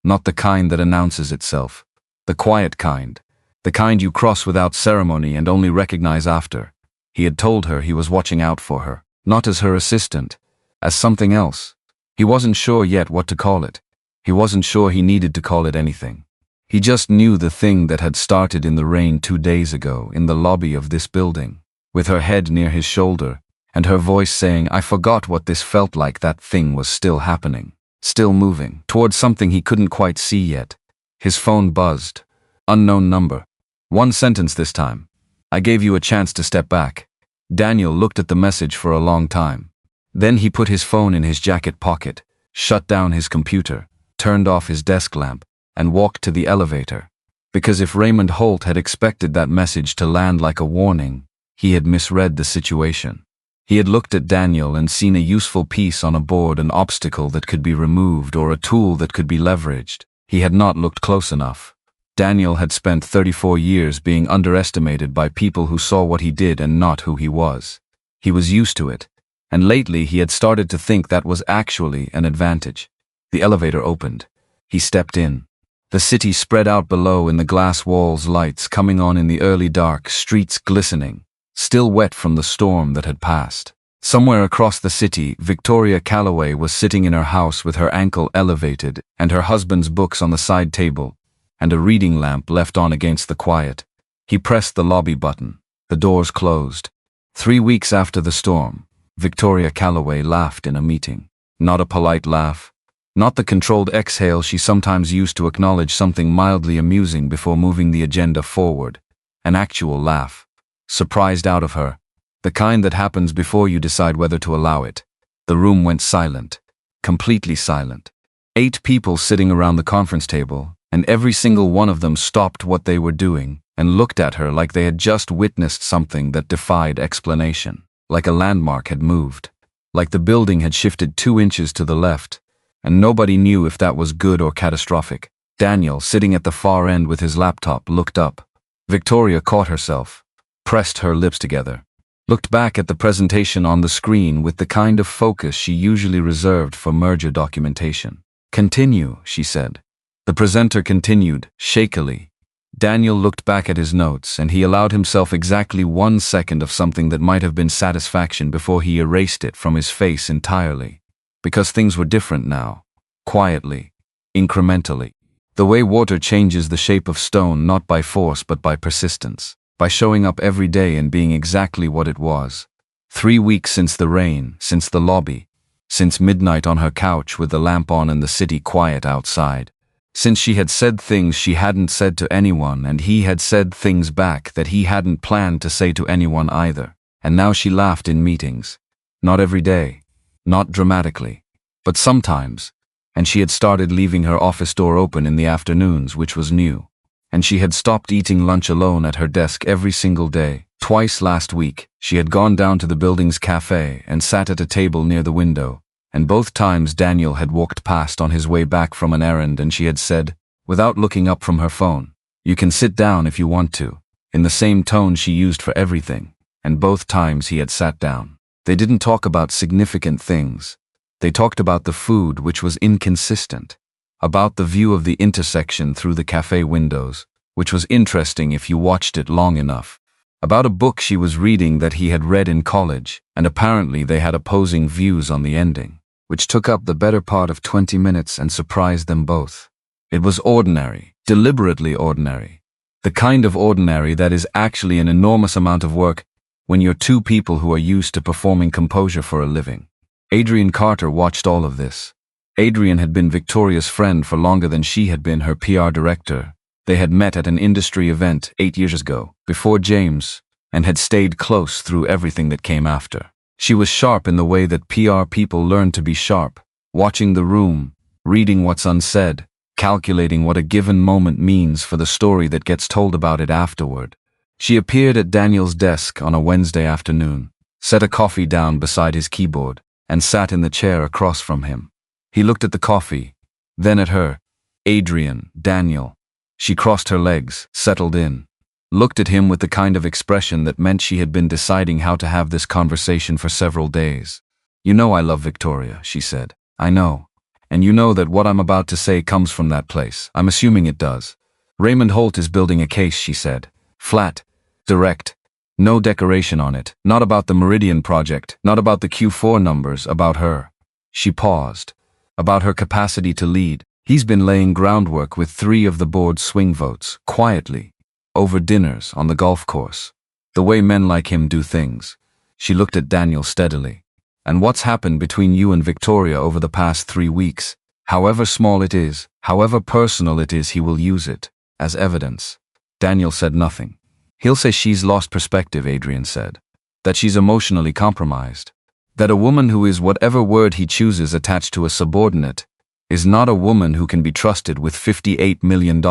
Not the kind that announces itself. The quiet kind. The kind you cross without ceremony and only recognize after. He had told her he was watching out for her. Not as her assistant. As something else. He wasn't sure yet what to call it. He wasn't sure he needed to call it anything. He just knew the thing that had started in the rain 2 days ago in the lobby of this building, with her head near his shoulder, and her voice saying, "I forgot what this felt like." That thing was still happening, still moving, towards something he couldn't quite see yet. His phone buzzed. Unknown number. One sentence this time. "I gave you a chance to step back." Daniel looked at the message for a long time. Then he put his phone in his jacket pocket, shut down his computer, turned off his desk lamp, and walked to the elevator. Because if Raymond Holt had expected that message to land like a warning, he had misread the situation. He had looked at Daniel and seen a useful piece on a board, an obstacle that could be removed or a tool that could be leveraged. He had not looked close enough. Daniel had spent 34 years being underestimated by people who saw what he did and not who he was. He was used to it, and lately he had started to think that was actually an advantage. The elevator opened. He stepped in. The city spread out below in the glass walls, lights coming on in the early dark, streets glistening, still wet from the storm that had passed. Somewhere across the city, Victoria Calloway was sitting in her house with her ankle elevated and her husband's books on the side table, and a reading lamp left on against the quiet. He pressed the lobby button. The doors closed. 3 weeks after the storm, Victoria Calloway laughed in a meeting. Not a polite laugh. Not the controlled exhale she sometimes used to acknowledge something mildly amusing before moving the agenda forward. An actual laugh. Surprised out of her. The kind that happens before you decide whether to allow it. The room went silent. Completely silent. 8 people sitting around the conference table, and every single one of them stopped what they were doing and looked at her like they had just witnessed something that defied explanation. Like a landmark had moved. Like the building had shifted 2 inches to the left, and nobody knew if that was good or catastrophic. Daniel, sitting at the far end with his laptop, looked up. Victoria caught herself, pressed her lips together, looked back at the presentation on the screen with the kind of focus she usually reserved for merger documentation. "Continue," she said. The presenter continued, shakily. Daniel looked back at his notes, and he allowed himself exactly 1 second of something that might have been satisfaction before he erased it from his face entirely. Because things were different now. Quietly. Incrementally. The way water changes the shape of stone not by force but by persistence. By showing up every day and being exactly what it was. 3 weeks since the rain, since the lobby. Since midnight on her couch with the lamp on and the city quiet outside. Since she had said things she hadn't said to anyone, and he had said things back that he hadn't planned to say to anyone either. And now she laughed in meetings. Not every day. Not dramatically. But sometimes. And she had started leaving her office door open in the afternoons, which was new. And she had stopped eating lunch alone at her desk every single day. Twice last week, she had gone down to the building's cafe and sat at a table near the window. And both times Daniel had walked past on his way back from an errand, and she had said, without looking up from her phone, "You can sit down if you want to," in the same tone she used for everything. And both times he had sat down. They didn't talk about significant things. They talked about the food, which was inconsistent. About the view of the intersection through the cafe windows, which was interesting if you watched it long enough. About a book she was reading that he had read in college, and apparently they had opposing views on the ending, which took up the better part of 20 minutes and surprised them both. It was ordinary, deliberately ordinary. The kind of ordinary that is actually an enormous amount of work when you're 2 people who are used to performing composure for a living. Adrian Carter watched all of this. Adrian had been Victoria's friend for longer than she had been her PR director. They had met at an industry event 8 years ago, before James, and had stayed close through everything that came after. She was sharp in the way that PR people learn to be sharp, watching the room, reading what's unsaid, calculating what a given moment means for the story that gets told about it afterward. She appeared at Daniel's desk on a Wednesday afternoon, set a coffee down beside his keyboard, and sat in the chair across from him. He looked at the coffee, then at her. Adrian, Daniel. She crossed her legs, settled in, looked at him with the kind of expression that meant she had been deciding how to have this conversation for several days. "You know I love Victoria," she said. "I know. And you know that what I'm about to say comes from that place. I'm assuming it does. Raymond Holt is building a case," she said. "Flat. Direct. No decoration on it. Not about the Meridian project. Not about the Q4 numbers. About her." She paused. About her capacity to lead. He's been laying groundwork with 3 of the board's swing votes, quietly, over dinners, on the golf course. The way men like him do things. She looked at Daniel steadily. And what's happened between you and Victoria over the past 3 weeks? However small it is, however personal it is, he will use it as evidence. Daniel said nothing. He'll say she's lost perspective, Adrian said. That she's emotionally compromised. That a woman who is whatever word he chooses attached to a subordinate is not a woman who can be trusted with $58 million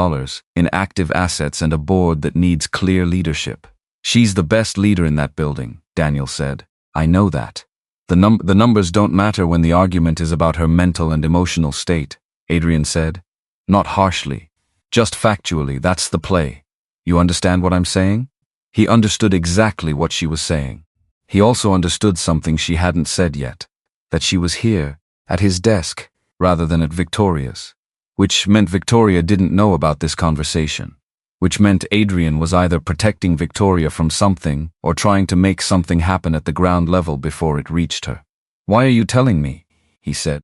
in active assets and a board that needs clear leadership. She's the best leader in that building, Daniel said. I know that. The numbers don't matter when the argument is about her mental and emotional state, Adrian said. Not harshly. Just factually, that's the play. You understand what I'm saying? He understood exactly what she was saying. He also understood something she hadn't said yet. That she was here, at his desk, rather than at Victoria's. Which meant Victoria didn't know about this conversation. Which meant Adrian was either protecting Victoria from something or trying to make something happen at the ground level before it reached her. Why are you telling me? He said.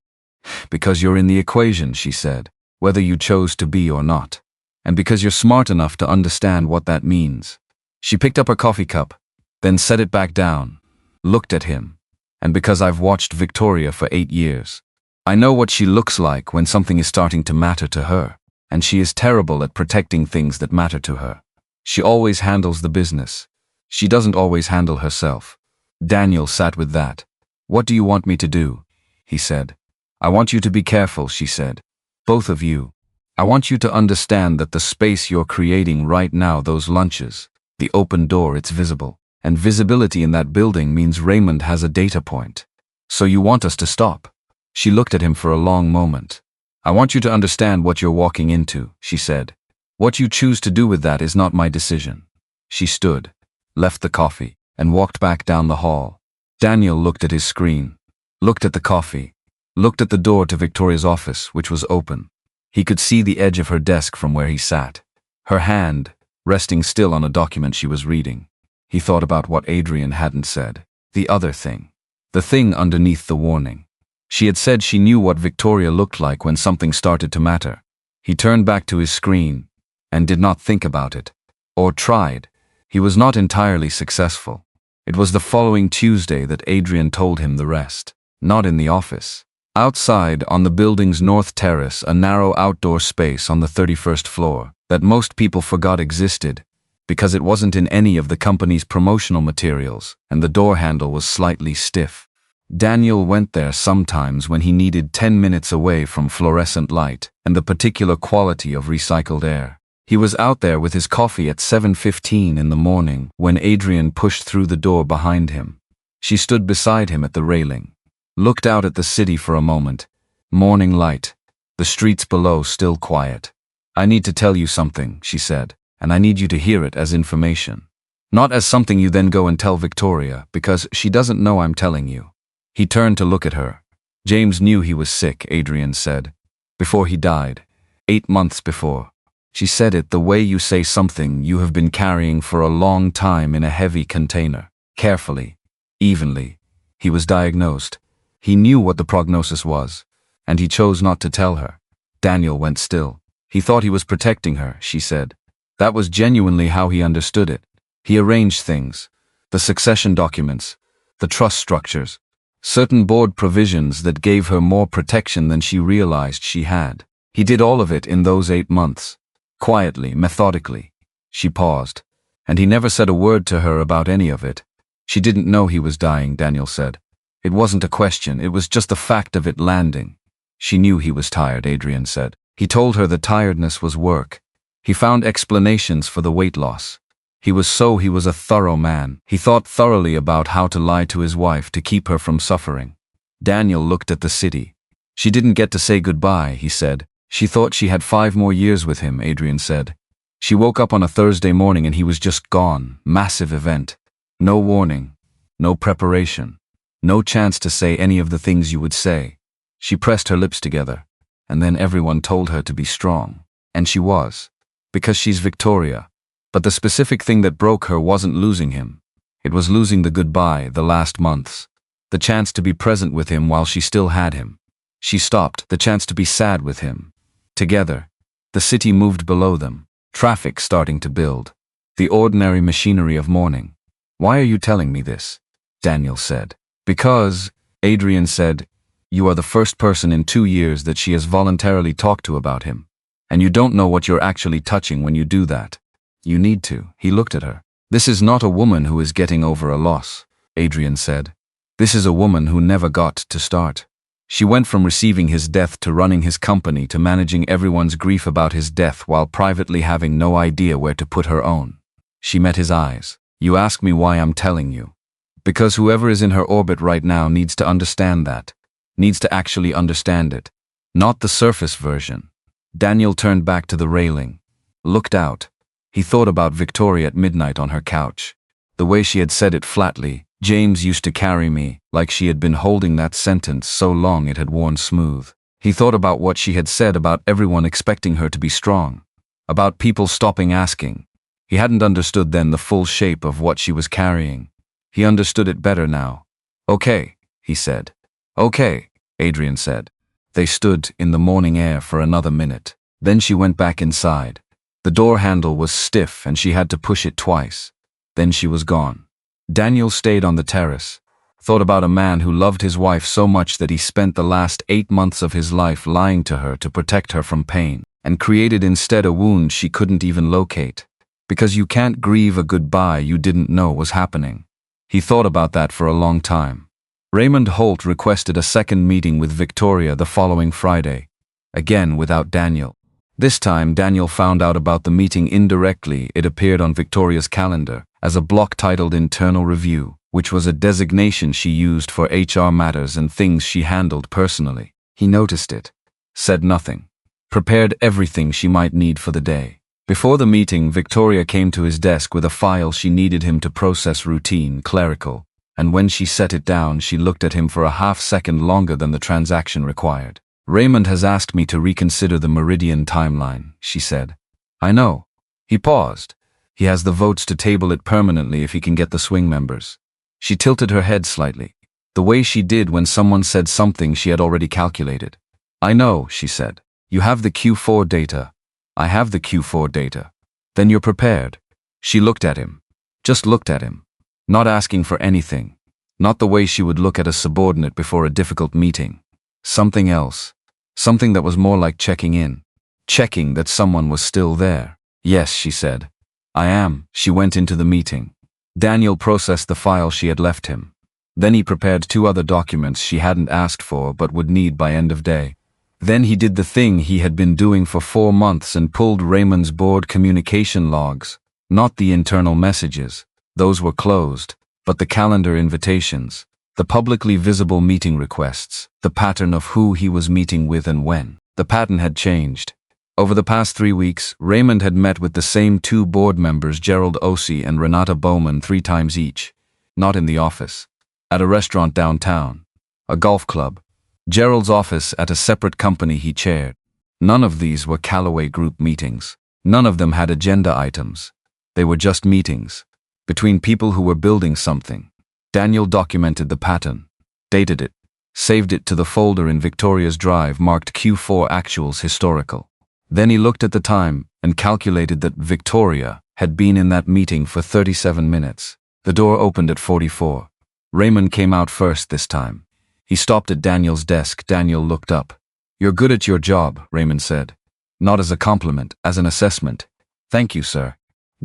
Because you're in the equation, she said, whether you chose to be or not. And because you're smart enough to understand what that means. She picked up her coffee cup, then set it back down, looked at him. And because I've watched Victoria for 8 years, I know what she looks like when something is starting to matter to her. And she is terrible at protecting things that matter to her. She always handles the business. She doesn't always handle herself. Daniel sat with that. What do you want me to do? He said. I want you to be careful, she said. Both of you. I want you to understand that the space you're creating right now, those lunches, the open door, it's visible. And visibility in that building means Raymond has a data point. So you want us to stop? She looked at him for a long moment. I want you to understand what you're walking into, she said. What you choose to do with that is not my decision. She stood, left the coffee, and walked back down the hall. Daniel looked at his screen, looked at the coffee, looked at the door to Victoria's office, which was open. He could see the edge of her desk from where he sat, her hand resting still on a document she was reading. He thought about what Adrian hadn't said, the other thing, the thing underneath the warning. She had said she knew what Victoria looked like when something started to matter. He turned back to his screen and did not think about it, or tried. He was not entirely successful. It was the following Tuesday that Adrian told him the rest. Not in the office. Outside, on the building's north terrace, a narrow outdoor space on the 31st floor that most people forgot existed because it wasn't in any of the company's promotional materials and the door handle was slightly stiff. Daniel went there sometimes when he needed 10 minutes away from fluorescent light and the particular quality of recycled air. He was out there with his coffee at 7:15 in the morning when Adrian pushed through the door behind him. She stood beside him at the railing, looked out at the city for a moment. Morning light, the streets below still quiet. I need to tell you something, she said, and I need you to hear it as information. Not as something you then go and tell Victoria, because she doesn't know I'm telling you. He turned to look at her. James knew he was sick, Adrian said. Before he died. 8 months before. She said it the way you say something you have been carrying for a long time in a heavy container. Carefully. Evenly. He was diagnosed. He knew what the prognosis was. And he chose not to tell her. Daniel went still. He thought he was protecting her, she said. That was genuinely how he understood it. He arranged things. The succession documents. The trust structures. Certain board provisions that gave her more protection than she realized she had. He did all of it in those 8 months. Quietly, methodically. She paused. And he never said a word to her about any of it. She didn't know he was dying, Daniel said. It wasn't a question, it was just the fact of it landing. She knew he was tired, Adrian said. He told her the tiredness was work. He found explanations for the weight loss. He was a thorough man. He thought thoroughly about how to lie to his wife to keep her from suffering. Daniel looked at the city. She didn't get to say goodbye, he said. She thought she had 5 more years with him, Adrian said. She woke up on a Thursday morning and he was just gone. Massive event. No warning. No preparation. No chance to say any of the things you would say. She pressed her lips together. And then everyone told her to be strong. And she was. Because she's Victoria. But the specific thing that broke her wasn't losing him. It was losing the goodbye, the last months. The chance to be present with him while she still had him. She stopped, the chance to be sad with him. Together, the city moved below them, traffic starting to build. The ordinary machinery of morning. "Why are you telling me this?" Daniel said. "Because," Adrian said, "you are the first person in 2 years that she has voluntarily talked to about him. And you don't know what you're actually touching when you do that. You need to." He looked at her. "This is not a woman who is getting over a loss," Adrian said. "This is a woman who never got to start. She went from receiving his death to running his company to managing everyone's grief about his death while privately having no idea where to put her own." She met his eyes. "You ask me why I'm telling you. Because whoever is in her orbit right now needs to understand that. Needs to actually understand it. Not the surface version." Daniel turned back to the railing. Looked out. He thought about Victoria at midnight on her couch. The way she had said it flatly, "James used to carry me," like she had been holding that sentence so long it had worn smooth. He thought about what she had said about everyone expecting her to be strong. About people stopping asking. He hadn't understood then the full shape of what she was carrying. He understood it better now. "Okay," he said. "Okay," Adrian said. They stood in the morning air for another minute. Then she went back inside. The door handle was stiff and she had to push it twice. Then she was gone. Daniel stayed on the terrace. Thought about a man who loved his wife so much that he spent the last 8 months of his life lying to her to protect her from pain, and created instead a wound she couldn't even locate. Because you can't grieve a goodbye you didn't know was happening. He thought about that for a long time. Raymond Holt requested a second meeting with Victoria the following Friday. Again without Daniel. This time Daniel found out about the meeting indirectly. It appeared on Victoria's calendar as a block titled Internal Review, which was a designation she used for HR matters and things she handled personally. He noticed it. Said nothing. Prepared everything she might need for the day. Before the meeting, Victoria came to his desk with a file she needed him to process, routine, clerical, and when she set it down she looked at him for a half-second longer than the transaction required. "Raymond has asked me to reconsider the Meridian timeline," she said. "I know." He paused. "He has the votes to table it permanently if he can get the swing members." She tilted her head slightly, the way she did when someone said something she had already calculated. "I know," she said. "You have the Q4 data." "I have the Q4 data." "Then you're prepared." She looked at him. Just looked at him. Not asking for anything. Not the way she would look at a subordinate before a difficult meeting. Something else. Something that was more like checking in. Checking that someone was still there. "Yes," she said. "I am." She went into the meeting. Daniel processed the file she had left him. Then he prepared 2 other documents she hadn't asked for but would need by end of day. Then he did the thing he had been doing for 4 months and pulled Raymond's board communication logs. Not the internal messages. Those were closed. But the calendar invitations. The publicly visible meeting requests. The pattern of who he was meeting with and when. The pattern had changed. Over the past 3 weeks, Raymond had met with the same 2 board members, Gerald Ossie and Renata Bowman, 3 times each. Not in the office. At a restaurant downtown. A golf club. Gerald's office at a separate company he chaired. None of these were Calloway group meetings. None of them had agenda items. They were just meetings. Between people who were building something. Daniel documented the pattern. Dated it. Saved it to the folder in Victoria's drive marked Q4 Actuals Historical. Then he looked at the time and calculated that Victoria had been in that meeting for 37 minutes. The door opened at 44. Raymond came out first this time. He stopped at Daniel's desk. Daniel looked up. "You're good at your job," Raymond said. Not as a compliment, as an assessment. "Thank you, sir."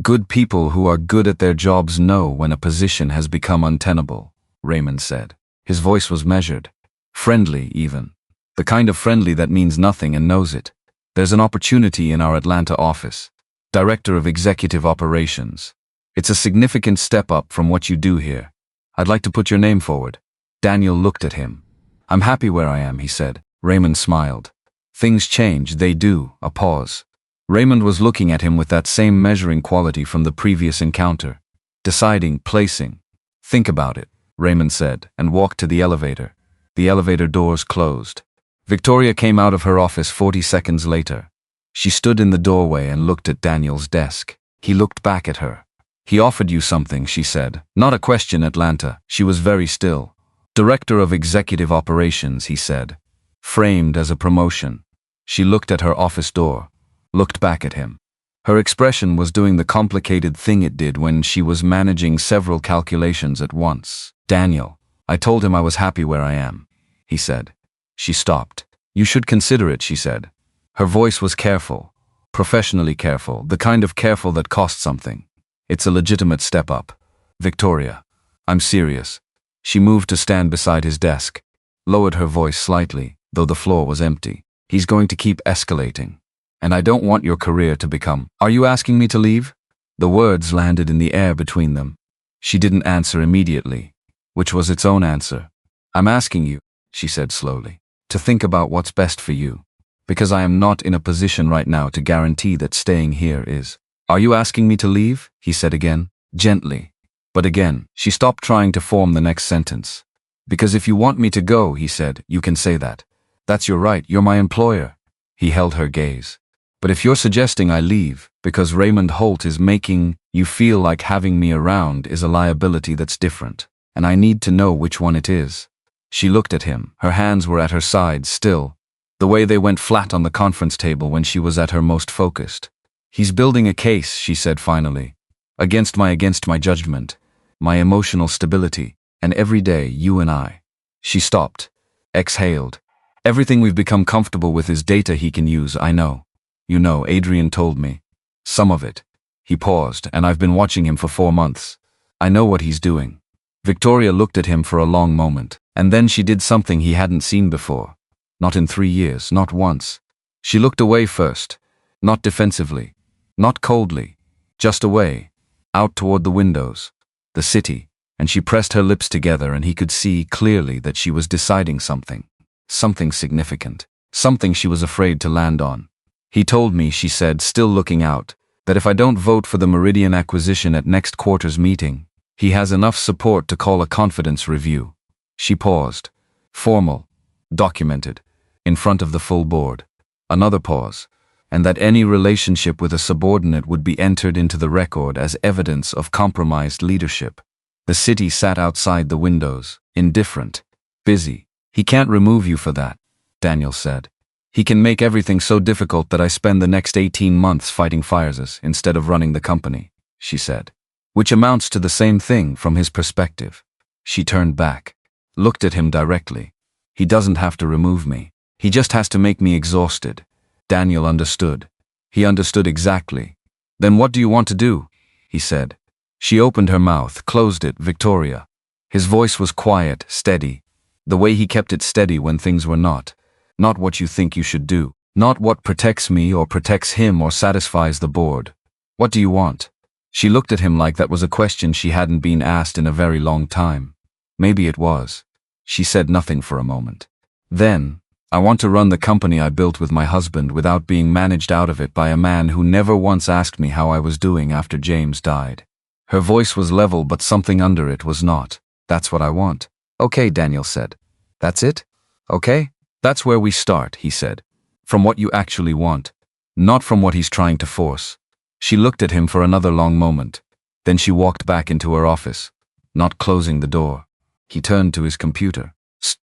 "Good people who are good at their jobs know when a position has become untenable," Raymond said. His voice was measured. Friendly, even. The kind of friendly that means nothing and knows it. "There's an opportunity in our Atlanta office. Director of Executive Operations. It's a significant step up from what you do here. I'd like to put your name forward." Daniel looked at him. "I'm happy where I am," he said. Raymond smiled. "Things change, they do." A pause. Raymond was looking at him with that same measuring quality from the previous encounter. Deciding, placing. "Think about it," Raymond said, and walked to the elevator. The elevator doors closed. Victoria came out of her office 40 seconds later. She stood in the doorway and looked at Daniel's desk. He looked back at her. "He offered you something," she said. "Not a question, Atlanta." She was very still. "Director of Executive Operations," he said. Framed as a promotion. She looked at her office door, looked back at him. Her expression was doing the complicated thing it did when she was managing several calculations at once. Daniel, I told him I was happy where I am, he said. She stopped. You should consider it, she said. Her voice was careful, professionally careful, the kind of careful that costs something. It's a legitimate step up. Victoria, I'm serious. She moved to stand beside his desk, lowered her voice slightly, though the floor was empty. He's going to keep escalating. And I don't want your career to become. Are you asking me to leave? The words landed in the air between them. She didn't answer immediately, which was its own answer. I'm asking you, she said slowly, to think about what's best for you. Because I am not in a position right now to guarantee that staying here is. Are you asking me to leave? He said again, gently. But again, she stopped trying to form the next sentence. Because if you want me to go, he said, you can say that. That's your right, you're my employer. He held her gaze. But if you're suggesting I leave because Raymond Holt is making you feel like having me around is a liability that's different, and I need to know which one it is. She looked at him, her hands were at her sides still, the way they went flat on the conference table when she was at her most focused. He's building a case, she said finally, against my judgment, my emotional stability, and every day you and I. She stopped, exhaled. Everything we've become comfortable with is data he can use, I know. You know, Adrian told me. Some of it. He paused, and I've been watching him for 4 months. I know what he's doing. Victoria looked at him for a long moment, and then she did something he hadn't seen before. Not in 3 years, not once. She looked away first, not defensively, not coldly, just away, out toward the windows, the city, and she pressed her lips together and he could see clearly that she was deciding something significant, something she was afraid to land on. He told me, she said, still looking out, that if I don't vote for the Meridian acquisition at next quarter's meeting, he has enough support to call a confidence review. She paused, formal, documented, in front of the full board. Another pause, and that any relationship with a subordinate would be entered into the record as evidence of compromised leadership. The city sat outside the windows, indifferent, busy. He can't remove you for that, Daniel said. He can make everything so difficult that I spend the next 18 months fighting fires instead of running the company, she said. Which amounts to the same thing from his perspective. She turned back, looked at him directly. He doesn't have to remove me. He just has to make me exhausted. Daniel understood. He understood exactly. Then what do you want to do? He said. She opened her mouth, closed it, Victoria. His voice was quiet, steady. The way he kept it steady when things were not. Not what you think you should do. Not what protects me or protects him or satisfies the board. What do you want? She looked at him like that was a question she hadn't been asked in a very long time. Maybe it was. She said nothing for a moment. Then, I want to run the company I built with my husband without being managed out of it by a man who never once asked me how I was doing after James died. Her voice was level, but something under it was not. That's what I want. Okay, Daniel said. That's it? Okay? That's where we start, he said. From what you actually want, not from what he's trying to force. She looked at him for another long moment. Then she walked back into her office, not closing the door. He turned to his computer,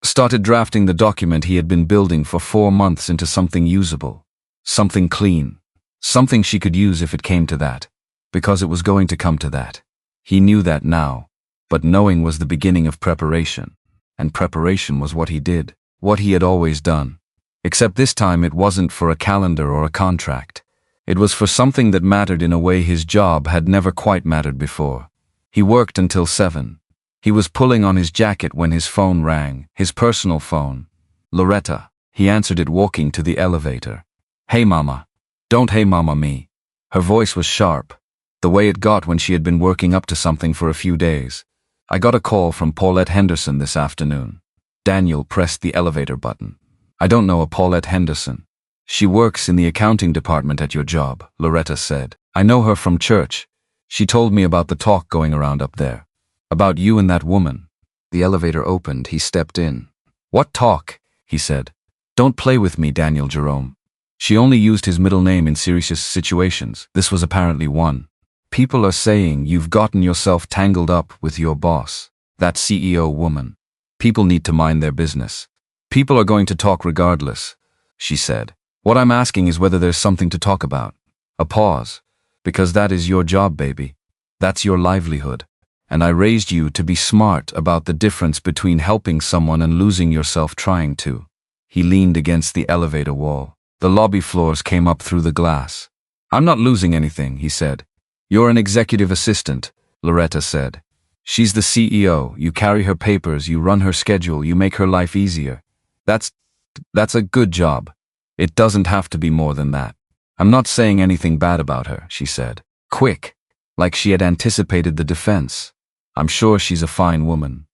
started drafting the document he had been building for 4 months into something usable, something clean, something she could use if it came to that, because it was going to come to that. He knew that now, but knowing was the beginning of preparation, and preparation was what he did. What he had always done. Except this time it wasn't for a calendar or a contract. It was for something that mattered in a way his job had never quite mattered before. He worked until 7. He was pulling on his jacket when his phone rang, his personal phone. Loretta. He answered it walking to the elevator. Hey mama. Don't hey mama me. Her voice was sharp, the way it got when she had been working up to something for a few days. I got a call from Paulette Henderson this afternoon. Daniel pressed the elevator button. I don't know a Paulette Henderson. She works in the accounting department at your job, Loretta said. I know her from church. She told me about the talk going around up there. About you and that woman. The elevator opened, he stepped in. What talk? He said. Don't play with me, Daniel Jerome. She only used his middle name in serious situations. This was apparently one. People are saying you've gotten yourself tangled up with your boss, that CEO woman. People need to mind their business. People are going to talk regardless, she said. What I'm asking is whether there's something to talk about. A pause. Because that is your job, baby. That's your livelihood. And I raised you to be smart about the difference between helping someone and losing yourself trying to. He leaned against the elevator wall. The lobby floors came up through the glass. I'm not losing anything, he said. You're an executive assistant, Loretta said. She's the CEO. You carry her papers, you run her schedule, you make her life easier. That's a good job. It doesn't have to be more than that. I'm not saying anything bad about her, she said. Quick, like she had anticipated the defense. I'm sure she's a fine woman.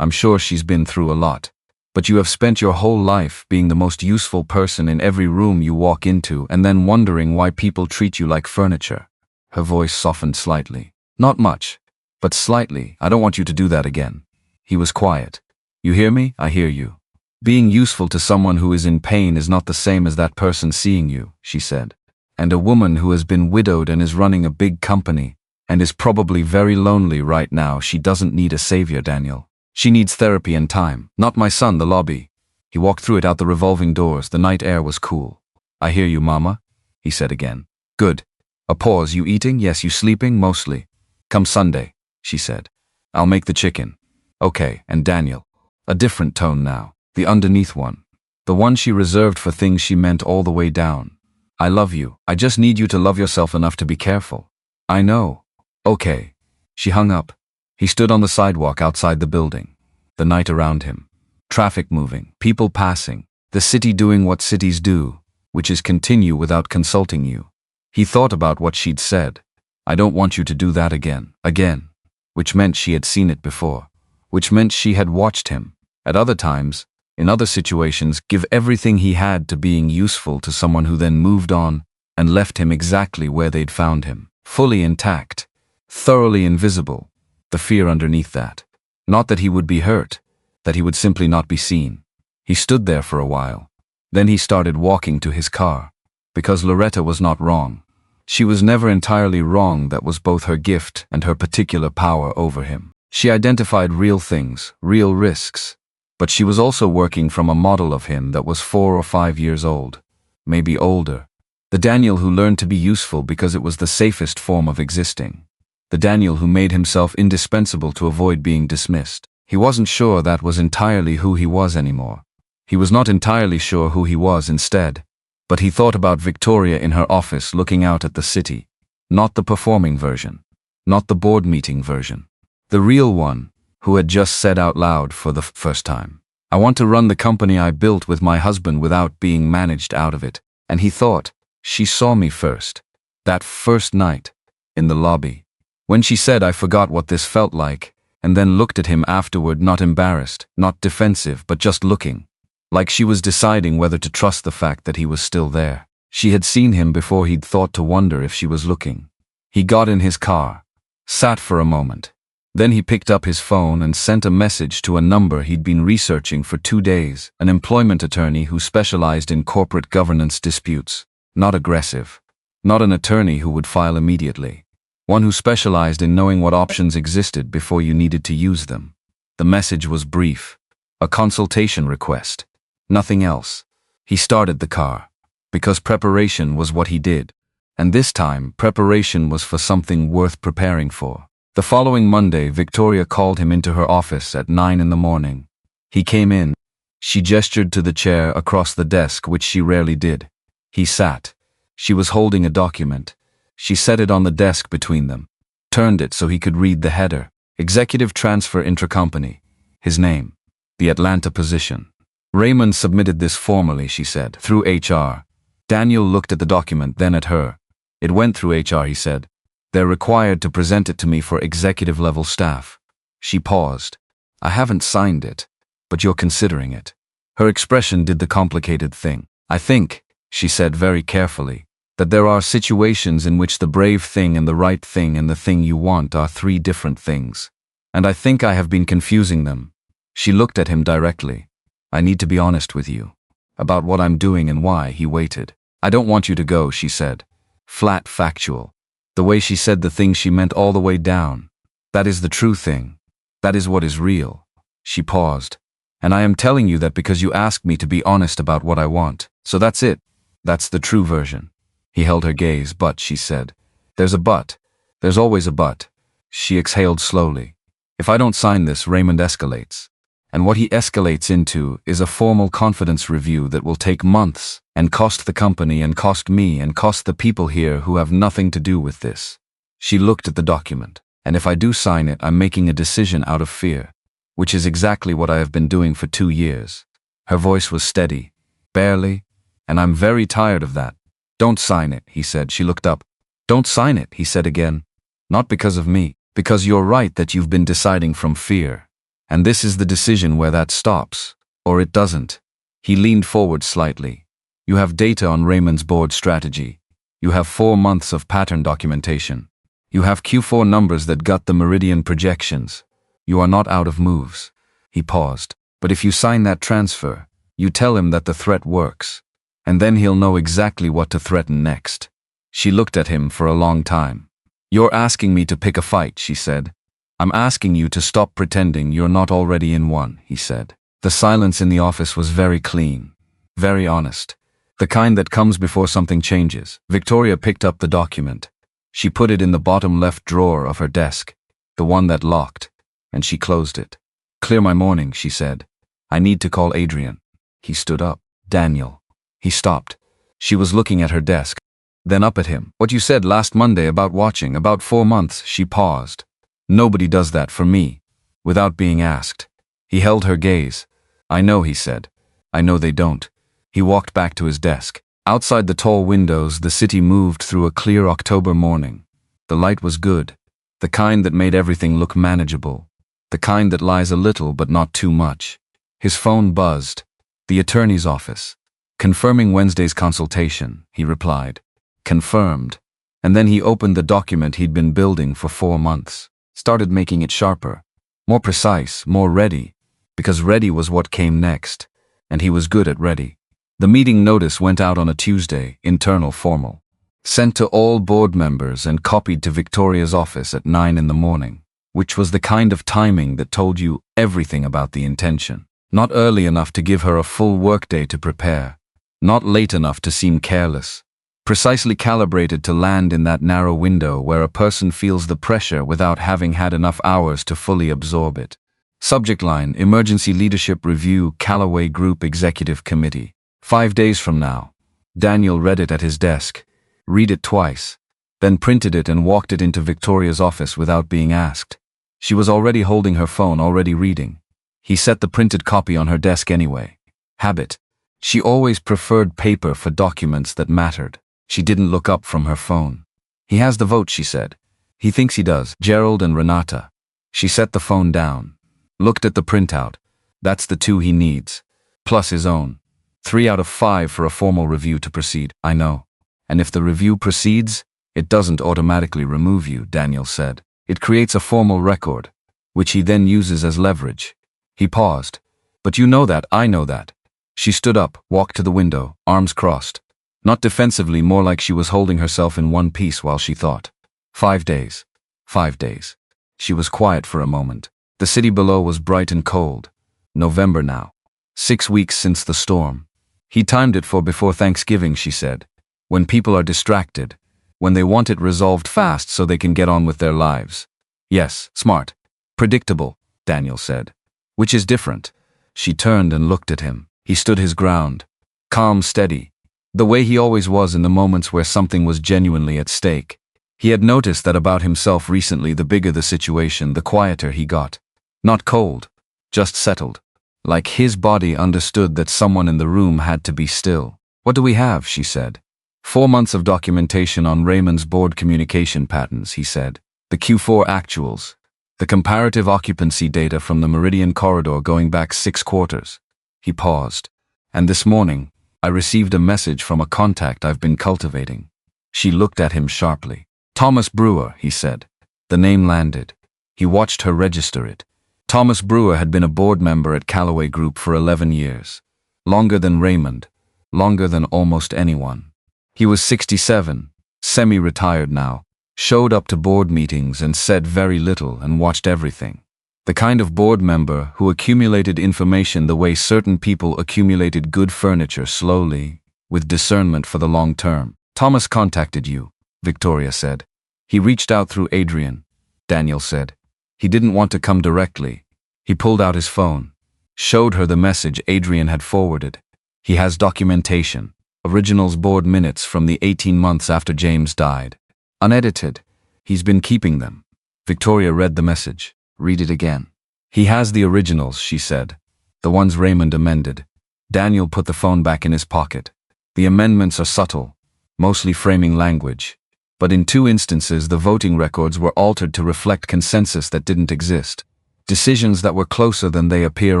I'm sure she's been through a lot. But you have spent your whole life being the most useful person in every room you walk into and then wondering why people treat you like furniture. Her voice softened slightly. Not much, but slightly. I don't want you to do that again. He was quiet. You hear me? I hear you. Being useful to someone who is in pain is not the same as that person seeing you, she said. And a woman who has been widowed and is running a big company and is probably very lonely right now, she doesn't need a savior, Daniel. She needs therapy and time. Not my son, the lobby. He walked through it out the revolving doors. The night air was cool. I hear you, Mama, he said again. Good. A pause. You eating? Yes. You sleeping? Mostly. Come Sunday, she said. I'll make the chicken. Okay. And Daniel. A different tone now. The underneath one. The one she reserved for things she meant all the way down. I love you. I just need you to love yourself enough to be careful. I know. Okay. She hung up. He stood on the sidewalk outside the building. The night around him. Traffic moving, people passing, the city doing what cities do, which is continue without consulting you. He thought about what she'd said. I don't want you to do that again. Again. Which meant she had seen it before. Which meant she had watched him. At other times, in other situations, give everything he had to being useful to someone who then moved on and left him exactly where they'd found him. Fully intact. Thoroughly invisible. The fear underneath that. Not that he would be hurt. That he would simply not be seen. He stood there for a while. Then he started walking to his car. Because Loretta was not wrong. She was never entirely wrong. That was both her gift and her particular power over him. She identified real things, real risks. But she was also working from a model of him that was 4 or 5 years old. Maybe older. The Daniel who learned to be useful because it was the safest form of existing. The Daniel who made himself indispensable to avoid being dismissed. He wasn't sure that was entirely who he was anymore. He was not entirely sure who he was instead. But he thought about Victoria in her office looking out at the city. Not the performing version. Not the board meeting version. The real one, who had just said out loud for the first time, I want to run the company I built with my husband without being managed out of it. And he thought, she saw me first. That first night, in the lobby. When she said I forgot what this felt like, and then looked at him afterward, not embarrassed, not defensive, but just looking. Like she was deciding whether to trust the fact that he was still there. She had seen him before he'd thought to wonder if she was looking. He got in his car, sat for a moment. Then he picked up his phone and sent a message to a number he'd been researching for 2 days, an employment attorney who specialized in corporate governance disputes. Not aggressive. Not an attorney who would file immediately. One who specialized in knowing what options existed before you needed to use them. The message was brief. A consultation request. Nothing else. He started the car. Because preparation was what he did. And this time, preparation was for something worth preparing for. The following Monday, Victoria called him into her office at 9 in the morning. He came in. She gestured to the chair across the desk, which she rarely did. He sat. She was holding a document. She set it on the desk between them, turned it so he could read the header. Executive transfer intracompany. His name. The Atlanta position. Raymond submitted this formally, she said, through HR. Daniel looked at the document, then at her. It went through HR, he said. They're required to present it to me for executive-level staff. She paused. I haven't signed it, but you're considering it. Her expression did the complicated thing. I think, she said very carefully, that there are situations in which the brave thing and the right thing and the thing you want are 3 different things. And I think I have been confusing them. She looked at him directly. I need to be honest with you. About what I'm doing and why. He waited. I don't want you to go, she said. Flat, factual. The way she said the thing she meant all the way down. That is the true thing. That is what is real. She paused. And I am telling you that because you asked me to be honest about what I want. So that's it. That's the true version. He held her gaze. But, she said. There's a but. There's always a but. She exhaled slowly. If I don't sign this, Raymond escalates. And what he escalates into is a formal confidence review that will take months and cost the company and cost me and cost the people here who have nothing to do with this. She looked at the document. And if I do sign it, I'm making a decision out of fear, which is exactly what I have been doing for 2 years. Her voice was steady. Barely. And I'm very tired of that. Don't sign it, he said. She looked up. Don't sign it, he said again. Not because of me. Because you're right that you've been deciding from fear. And this is the decision where that stops. Or it doesn't. He leaned forward slightly. You have data on Raymond's board strategy. You have 4 months of pattern documentation. You have Q4 numbers that gut the meridian projections. You are not out of moves. He paused. But if you sign that transfer, you tell him that the threat works. And then he'll know exactly what to threaten next. She looked at him for a long time. You're asking me to pick a fight, she said. I'm asking you to stop pretending you're not already in one, he said. The silence in the office was very clean, very honest. The kind that comes before something changes. Victoria picked up the document. She put it in the bottom left drawer of her desk, the one that locked, and she closed it. Clear my morning, she said. I need to call Adrian. He stood up. Daniel. He stopped. She was looking at her desk, then up at him. What you said last Monday about watching, about 4 months, she paused. Nobody does that for me, without being asked. He held her gaze. I know, he said. I know they don't. He walked back to his desk. Outside the tall windows, the city moved through a clear October morning. The light was good, the kind that made everything look manageable, the kind that lies a little but not too much. His phone buzzed. The attorney's office. Confirming Wednesday's consultation, he replied. Confirmed. And then he opened the document he'd been building for 4 months. Started making it sharper, more precise, more ready, because ready was what came next, and he was good at ready. The meeting notice went out on a Tuesday, internal, formal. Sent to all board members and copied to Victoria's office at 9 in the morning, which was the kind of timing that told you everything about the intention. Not early enough to give her a full workday to prepare, not late enough to seem careless. Precisely calibrated to land in that narrow window where a person feels the pressure without having had enough hours to fully absorb it. Subject line, Emergency Leadership Review, Calloway Group Executive Committee. 5 days from now. Daniel read it at his desk, read it twice, then printed it and walked it into Victoria's office without being asked. She was already holding her phone, already reading. He set the printed copy on her desk anyway. Habit. She always preferred paper for documents that mattered. She didn't look up from her phone. He has the vote, she said. He thinks he does. Gerald and Renata. She set the phone down. Looked at the printout. That's the 2 he needs. Plus his own. 3 out of 5 for a formal review to proceed. I know. And if the review proceeds, it doesn't automatically remove you, Daniel said. It creates a formal record, which he then uses as leverage. He paused. But you know that, I know that. She stood up, walked to the window, arms crossed. Not defensively, more like she was holding herself in one piece while she thought. 5 days. 5 days. She was quiet for a moment. The city below was bright and cold. November now. 6 weeks since the storm. He timed it for before Thanksgiving, she said. When people are distracted. When they want it resolved fast so they can get on with their lives. Yes, smart. Predictable, Daniel said. Which is different. She turned and looked at him. He stood his ground. Calm, steady. The way he always was in the moments where something was genuinely at stake. He had noticed that about himself recently. The bigger the situation, the quieter he got. Not cold, just settled. Like his body understood that someone in the room had to be still. What do we have, she said. 4 months of documentation on Raymond's board communication patterns, he said. The Q4 actuals. The comparative occupancy data from the Meridian corridor going back 6 quarters. He paused. And this morning, I received a message from a contact I've been cultivating. She looked at him sharply. Thomas Brewer, he said. The name landed. He watched her register it. Thomas Brewer had been a board member at Calloway Group for 11 years. Longer than Raymond. Longer than almost anyone. He was 67, semi-retired now, showed up to board meetings and said very little and watched everything. The kind of board member who accumulated information the way certain people accumulated good furniture, slowly, with discernment for the long term. Thomas contacted you, Victoria said. He reached out through Adrian, Daniel said. He didn't want to come directly. He pulled out his phone, showed her the message Adrian had forwarded. He has documentation, originals board minutes from the 18 months after James died. Unedited. He's been keeping them. Victoria read the message. Read it again. He has the originals, she said. The ones Raymond amended. Daniel put the phone back in his pocket. The amendments are subtle, mostly framing language. But in 2 instances, the voting records were altered to reflect consensus that didn't exist. Decisions that were closer than they appear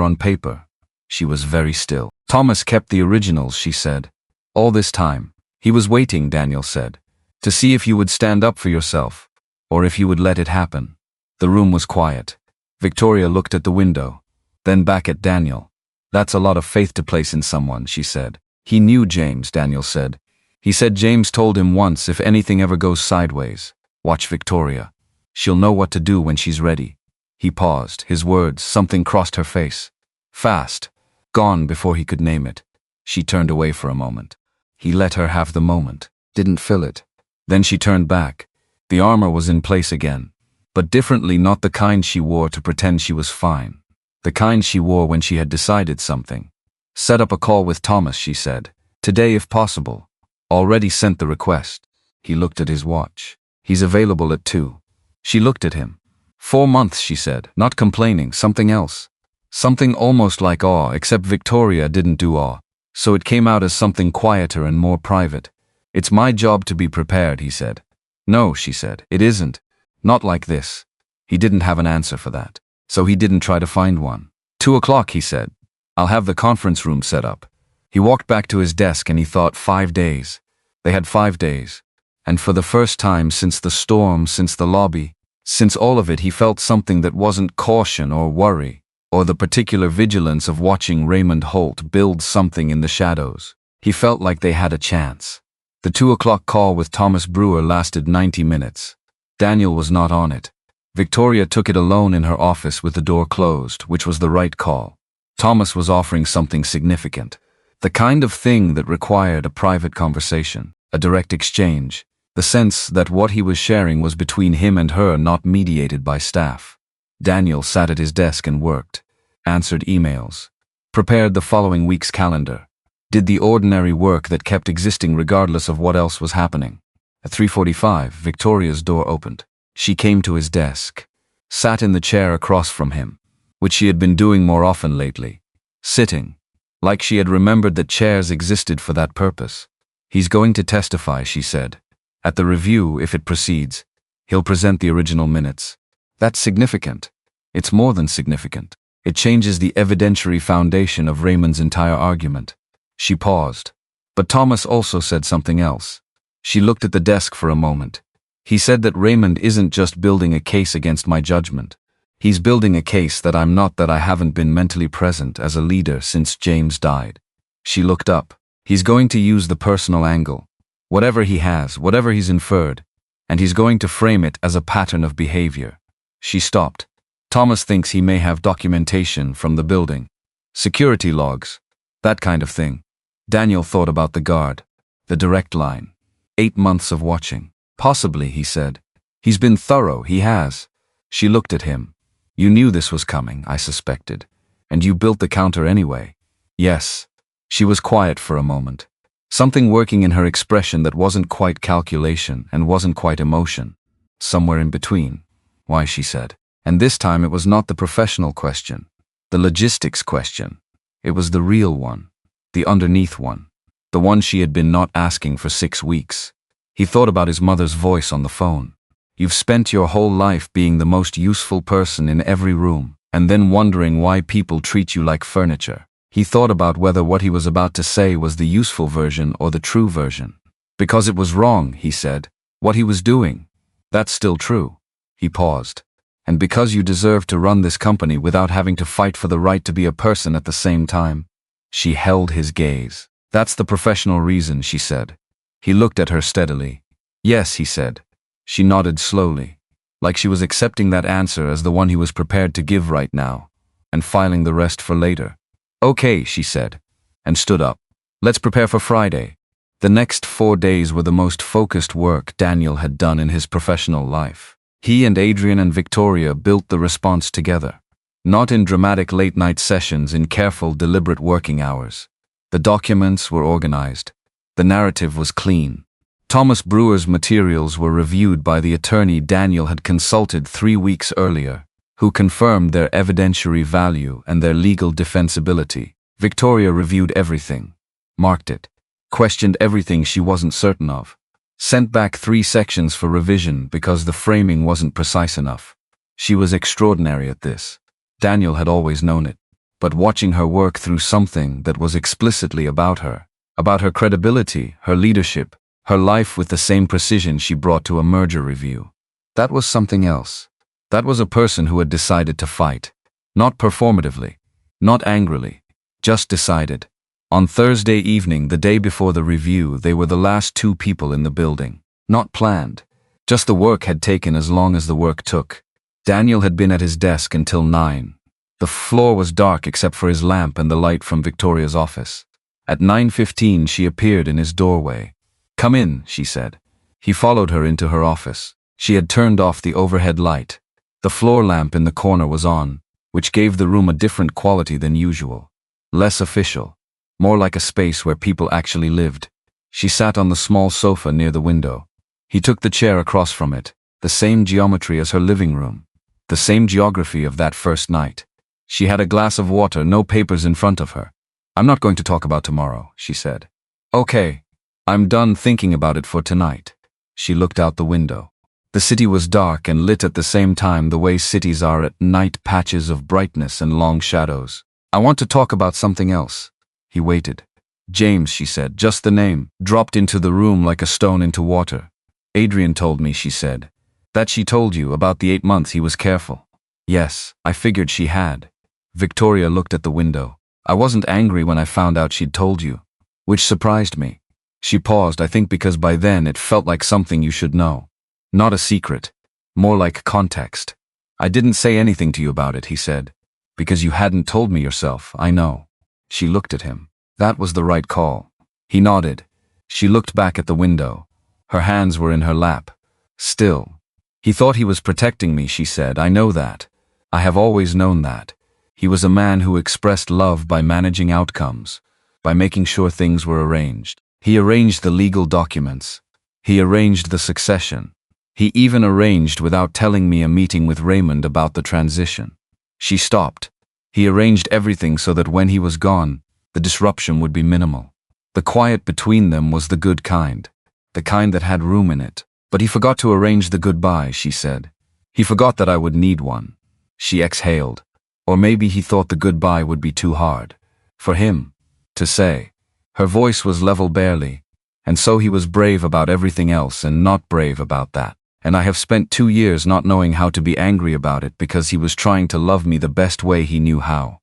on paper. She was very still. Thomas kept the originals, she said. All this time. He was waiting, Daniel said, to see if you would stand up for yourself, or if you would let it happen. The room was quiet. Victoria looked at the window, then back at Daniel. That's a lot of faith to place in someone, she said. He knew James, Daniel said. He said James told him once, if anything ever goes sideways, watch Victoria. She'll know what to do when she's ready. He paused, his words, something crossed her face. Fast. Gone before he could name it. She turned away for a moment. He let her have the moment, didn't fill it. Then she turned back. The armor was in place again, but differently, not the kind she wore to pretend she was fine. The kind she wore when she had decided something. Set up a call with Thomas, she said. Today if possible. Already sent the request. He looked at his watch. He's available at 2. She looked at him. 4 months, she said, not complaining, something else. Something almost like awe, except Victoria didn't do awe, so it came out as something quieter and more private. It's my job to be prepared, he said. No, she said, it isn't. Not like this. He didn't have an answer for that, so he didn't try to find one. 2 o'clock, he said. I'll have the conference room set up. He walked back to his desk and he thought 5 days. They had 5 days. And for the first time since the storm, since the lobby, since all of it, he felt something that wasn't caution or worry, or the particular vigilance of watching Raymond Holt build something in the shadows. He felt like they had a chance. The 2 o'clock call with Thomas Brewer lasted 90 minutes. Daniel was not on it. Victoria took it alone in her office with the door closed, which was the right call. Thomas was offering something significant. The kind of thing that required a private conversation, a direct exchange, the sense that what he was sharing was between him and her, not mediated by staff. Daniel sat at his desk and worked, answered emails, prepared the following week's calendar, did the ordinary work that kept existing regardless of what else was happening. At 3:45, Victoria's door opened. She came to his desk, sat in the chair across from him, which she had been doing more often lately, sitting, like she had remembered that chairs existed for that purpose. He's going to testify, she said. At the review, if it proceeds, he'll present the original minutes. That's significant. It's more than significant. It changes the evidentiary foundation of Raymond's entire argument. She paused. But Thomas also said something else. She looked at the desk for a moment. He said that Raymond isn't just building a case against my judgment. He's building a case that I'm not, that I haven't been mentally present as a leader since James died. She looked up. He's going to use the personal angle. Whatever he has, whatever he's inferred, and he's going to frame it as a pattern of behavior. She stopped. Thomas thinks he may have documentation from the building. Security logs. That kind of thing. Daniel thought about the guard. The direct line. 8 months of watching. Possibly, he said. He's been thorough, he has. She looked at him. You knew this was coming, I suspected. And you built the counter anyway. Yes. She was quiet for a moment. Something working in her expression that wasn't quite calculation and wasn't quite emotion. Somewhere in between. Why, she said. And this time it was not the professional question, the logistics question. It was the real one, the underneath one, the one she had been not asking for 6 weeks. He thought about his mother's voice on the phone. You've spent your whole life being the most useful person in every room, and then wondering why people treat you like furniture. He thought about whether what he was about to say was the useful version or the true version. Because it was wrong, he said, what he was doing. That's still true. He paused. And because you deserve to run this company without having to fight for the right to be a person at the same time. She held his gaze. That's the professional reason, she said. He looked at her steadily. Yes, he said. She nodded slowly, like she was accepting that answer as the one he was prepared to give right now, and filing the rest for later. Okay, she said, and stood up. Let's prepare for Friday. The next 4 days were the most focused work Daniel had done in his professional life. He and Adrian and Victoria built the response together. Not in dramatic late-night sessions, in careful, deliberate working hours. The documents were organized. The narrative was clean. Thomas Brewer's materials were reviewed by the attorney Daniel had consulted 3 weeks earlier, who confirmed their evidentiary value and their legal defensibility. Victoria reviewed everything, marked it, questioned everything she wasn't certain of, sent back 3 sections for revision because the framing wasn't precise enough. She was extraordinary at this. Daniel had always known it, but watching her work through something that was explicitly about her credibility, her leadership, her life with the same precision she brought to a merger review. That was something else. That was a person who had decided to fight. Not performatively, not angrily, just decided. On Thursday evening, the day before the review, they were the last 2 people in the building. Not planned. Just the work had taken as long as the work took. Daniel had been at his desk until 9. The floor was dark except for his lamp and the light from Victoria's office. At 9:15 she appeared in his doorway. "Come in," she said. He followed her into her office. She had turned off the overhead light. The floor lamp in the corner was on, which gave the room a different quality than usual. Less official. More like a space where people actually lived. She sat on the small sofa near the window. He took the chair across from it, the same geometry as her living room. The same geography of that first night. She had a glass of water, no papers in front of her. "I'm not going to talk about tomorrow," she said. "Okay. I'm done thinking about it for tonight." She looked out the window. The city was dark and lit at the same time, the way cities are at night, patches of brightness and long shadows. "I want to talk about something else." He waited. "James," she said, just the name, dropped into the room like a stone into water. "Adrian told me," she said. "That she told you about the 8 months he was careful." "Yes, I figured she had." Victoria looked at the window. "I wasn't angry when I found out she'd told you, which surprised me." She paused, "I think because by then it felt like something you should know. Not a secret, more like context." "I didn't say anything to you about it," he said. "Because you hadn't told me yourself, I know." She looked at him. That was the right call. He nodded. She looked back at the window. Her hands were in her lap. Still. "He thought he was protecting me," she said. "I know that. I have always known that. He was a man who expressed love by managing outcomes, by making sure things were arranged. He arranged the legal documents. He arranged the succession. He even arranged, without telling me, a meeting with Raymond about the transition." She stopped. "He arranged everything so that when he was gone, the disruption would be minimal. The quiet between them was the good kind, the kind that had room in it. But he forgot to arrange the goodbye," she said. "He forgot that I would need one." She exhaled. Or maybe he thought the goodbye would be too hard for him to say. Her voice was level barely, and so he was brave about everything else and not brave about that. "And I have spent 2 years not knowing how to be angry about it because he was trying to love me the best way he knew how."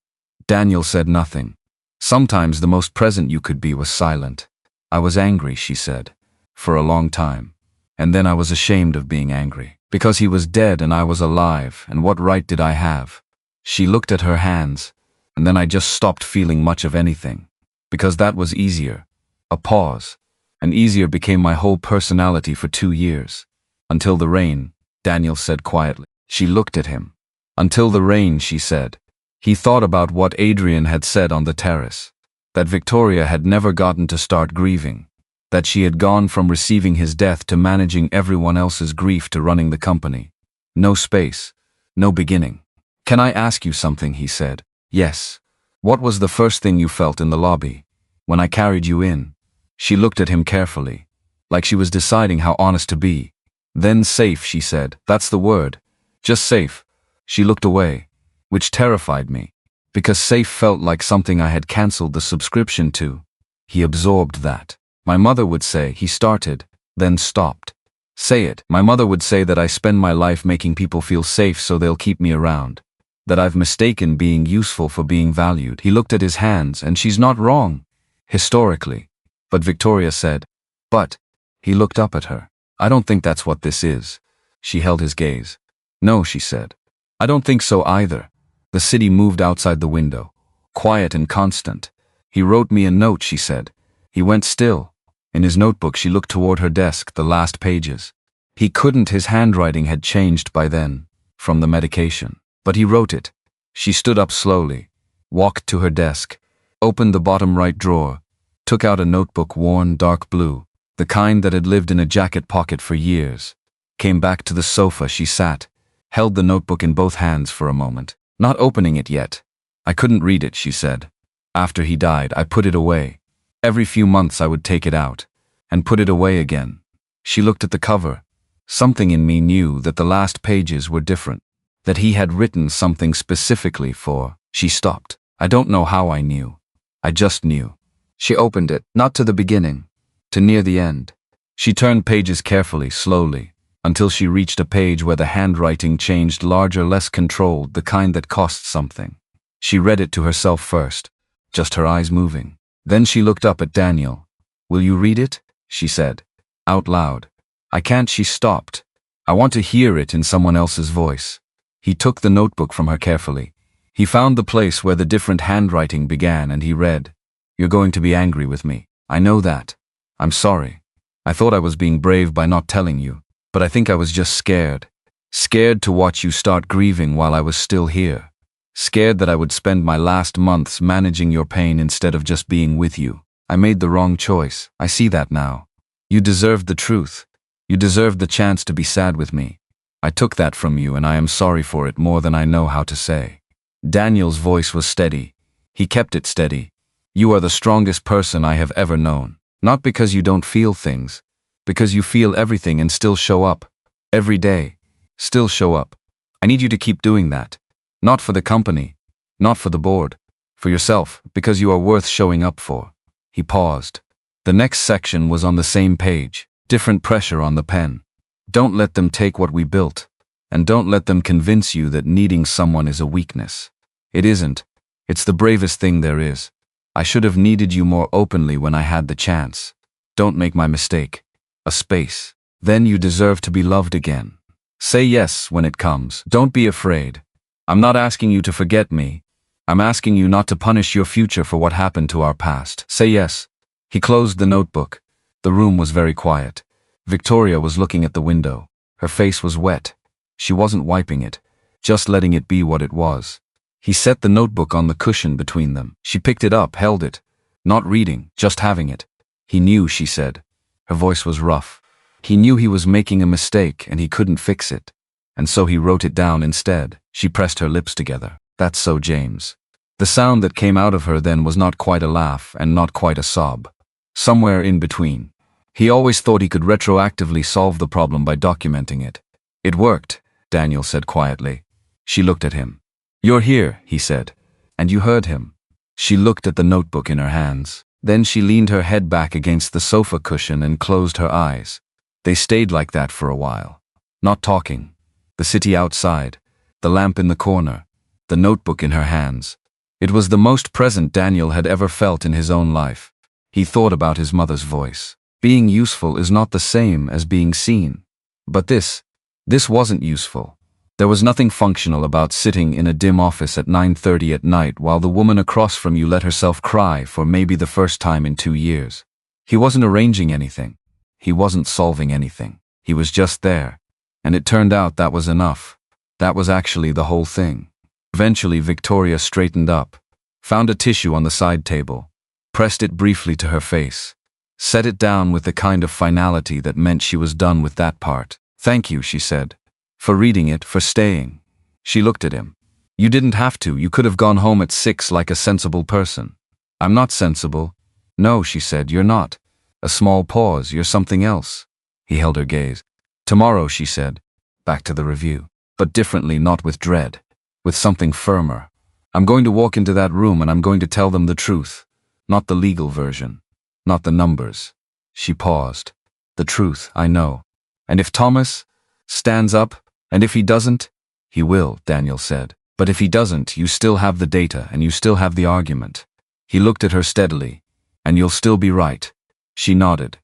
Daniel said nothing. "Sometimes the most present you could be was silent." "I was angry," she said, "for a long time. And then I was ashamed of being angry, because he was dead and I was alive, and what right did I have?" She looked at her hands, and then I just stopped feeling much of anything, because that was easier. A pause, and easier became my whole personality for 2 years. "Until the rain," Daniel said quietly. She looked at him. "Until the rain," she said. He thought about what Adrian had said on the terrace, that Victoria had never gotten to start grieving, that she had gone from receiving his death to managing everyone else's grief to running the company. No space, no beginning. "Can I ask you something?" he said. "Yes." "What was the first thing you felt in the lobby, when I carried you in?" She looked at him carefully, like she was deciding how honest to be. "Then safe," she said. "That's the word. Just safe." She looked away, which terrified me, because safe felt like something I had cancelled the subscription to. He absorbed that. "My mother would say," he started, then stopped. "Say it." "My mother would say that I spend my life making people feel safe so they'll keep me around. That I've mistaken being useful for being valued." He looked at his hands, and she's not wrong, historically. But Victoria said, "But," he looked up at her. "I don't think that's what this is." She held his gaze. "No," she said. "I don't think so either." The city moved outside the window, quiet and constant. "He wrote me a note," she said. "He went still. In his notebook, she looked toward her desk, the last pages. He couldn't, his handwriting had changed by then, from the medication. But he wrote it. She stood up slowly, walked to her desk, opened the bottom right drawer, took out a notebook worn dark blue, the kind that had lived in a jacket pocket for years, came back to the sofa. She sat, held the notebook in both hands for a moment, not opening it yet. I couldn't read it, she said. After he died, I put it away. Every few months I would take it out, and put it away again. She looked at the cover. Something in me knew that the last pages were different, that he had written something specifically for. She stopped. I don't know how I knew. I just knew. She opened it, not to the beginning, to near the end. She turned pages carefully, slowly, until she reached a page where the handwriting changed, larger, less controlled, the kind that cost something. She read it to herself first, just her eyes moving. Then she looked up at Daniel. "Will you read it?" she said, out loud. "I can't," she stopped. "I want to hear it in someone else's voice." He took the notebook from her carefully. He found the place where the different handwriting began, and he read, "You're going to be angry with me. I know that. I'm sorry. I thought I was being brave by not telling you, but I think I was just scared. Scared to watch you start grieving while I was still here. Scared that I would spend my last months managing your pain instead of just being with you. I made the wrong choice. I see that now. You deserved the truth. You deserved the chance to be sad with me. I took that from you, and I am sorry for it more than I know how to say." Daniel's voice was steady. He kept it steady. "You are the strongest person I have ever known. Not because you don't feel things, because you feel everything and still show up. Every day. Still show up. I need you to keep doing that. Not for the company, not for the board, for yourself, because you are worth showing up for." He paused. The next section was on the same page, different pressure on the pen. "Don't let them take what we built, and don't let them convince you that needing someone is a weakness. It isn't. It's the bravest thing there is. I should have needed you more openly when I had the chance. Don't make my mistake. A space. Then you deserve to be loved again. Say yes when it comes. Don't be afraid. I'm not asking you to forget me. I'm asking you not to punish your future for what happened to our past. Say yes." He closed the notebook. The room was very quiet. Victoria was looking at the window. Her face was wet. She wasn't wiping it, just letting it be what it was. He set the notebook on the cushion between them. She picked it up, held it. Not reading, just having it. "He knew," she said. Her voice was rough. "He knew he was making a mistake and he couldn't fix it. And so he wrote it down instead." She pressed her lips together. "That's so, James." The sound that came out of her then was not quite a laugh and not quite a sob. Somewhere in between. He always thought he could retroactively solve the problem by documenting it. "It worked," Daniel said quietly. She looked at him. "You're here," he said. "And you heard him." She looked at the notebook in her hands. Then she leaned her head back against the sofa cushion and closed her eyes. They stayed like that for a while. Not talking. The city outside. The lamp in the corner. The notebook in her hands. It was the most present Daniel had ever felt in his own life. He thought about his mother's voice. Being useful is not the same as being seen. But this wasn't useful. There was nothing functional about sitting in a dim office at 9:30 at night while the woman across from you let herself cry for maybe the first time in 2 years. He wasn't arranging anything. He wasn't solving anything. He was just there. And it turned out that was enough. That was actually the whole thing. Eventually, Victoria straightened up, found a tissue on the side table, pressed it briefly to her face, set it down with the kind of finality that meant she was done with that part. "Thank you," she said. "For reading it, for staying." She looked at him. "You didn't have to. You could have gone home at 6 like a sensible person." "I'm not sensible." "No," she said, "you're not." A small pause. "You're something else." He held her gaze. "Tomorrow," she said, back to the review. But differently, not with dread. With something firmer. "I'm going to walk into that room and I'm going to tell them the truth. Not the legal version. Not the numbers." She paused. "The truth, I know. And if Thomas stands up, and if he doesn't?" "He will," Daniel said. "But if he doesn't, you still have the data and you still have the argument." He looked at her steadily. "And you'll still be right." She nodded.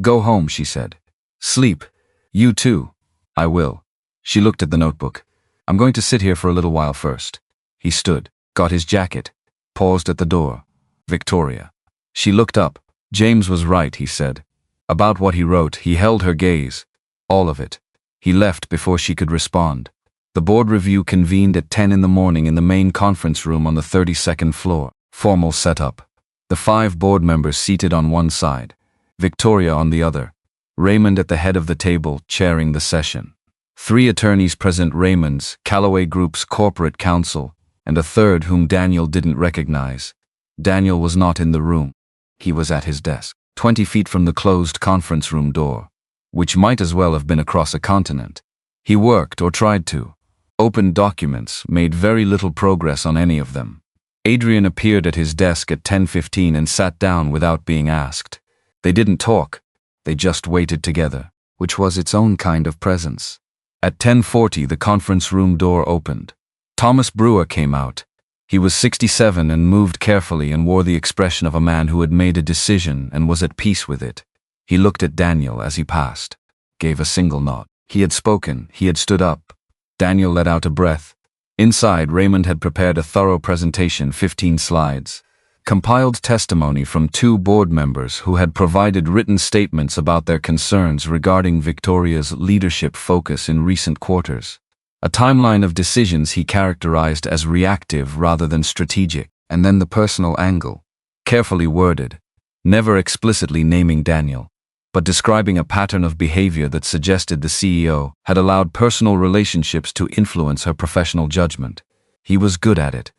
"Go home," she said. "Sleep. You too." "I will." She looked at the notebook. "I'm going to sit here for a little while first." He stood, got his jacket, paused at the door. "Victoria." She looked up. James was right, he said. About what he wrote. He held her gaze. All of it. He left before she could respond. The board review convened at 10 in the morning in the main conference room on the 32nd floor. Formal setup. The 5 board members seated on one side, Victoria on the other, Raymond at the head of the table, chairing the session. 3 attorneys present: Raymond's, Calloway Group's corporate counsel, and a third whom Daniel didn't recognize. Daniel was not in the room. He was at his desk, 20 feet from the closed conference room door, which might as well have been across a continent. He worked, or tried to. Opened documents, made very little progress on any of them. Adrian appeared at his desk at 10:15 and sat down without being asked. They didn't talk. They just waited together, which was its own kind of presence. At 10:40 the conference room door opened. Thomas Brewer came out. He was 67 and moved carefully and wore the expression of a man who had made a decision and was at peace with it. He looked at Daniel as he passed, gave a single nod. He had spoken. He had stood up. Daniel let out a breath. Inside, Raymond had prepared a thorough presentation, 15 slides. Compiled testimony from 2 board members who had provided written statements about their concerns regarding Victoria's leadership focus in recent quarters. A timeline of decisions he characterized as reactive rather than strategic, and then the personal angle. Carefully worded, never explicitly naming Daniel, but describing a pattern of behavior that suggested the CEO had allowed personal relationships to influence her professional judgment. He was good at it.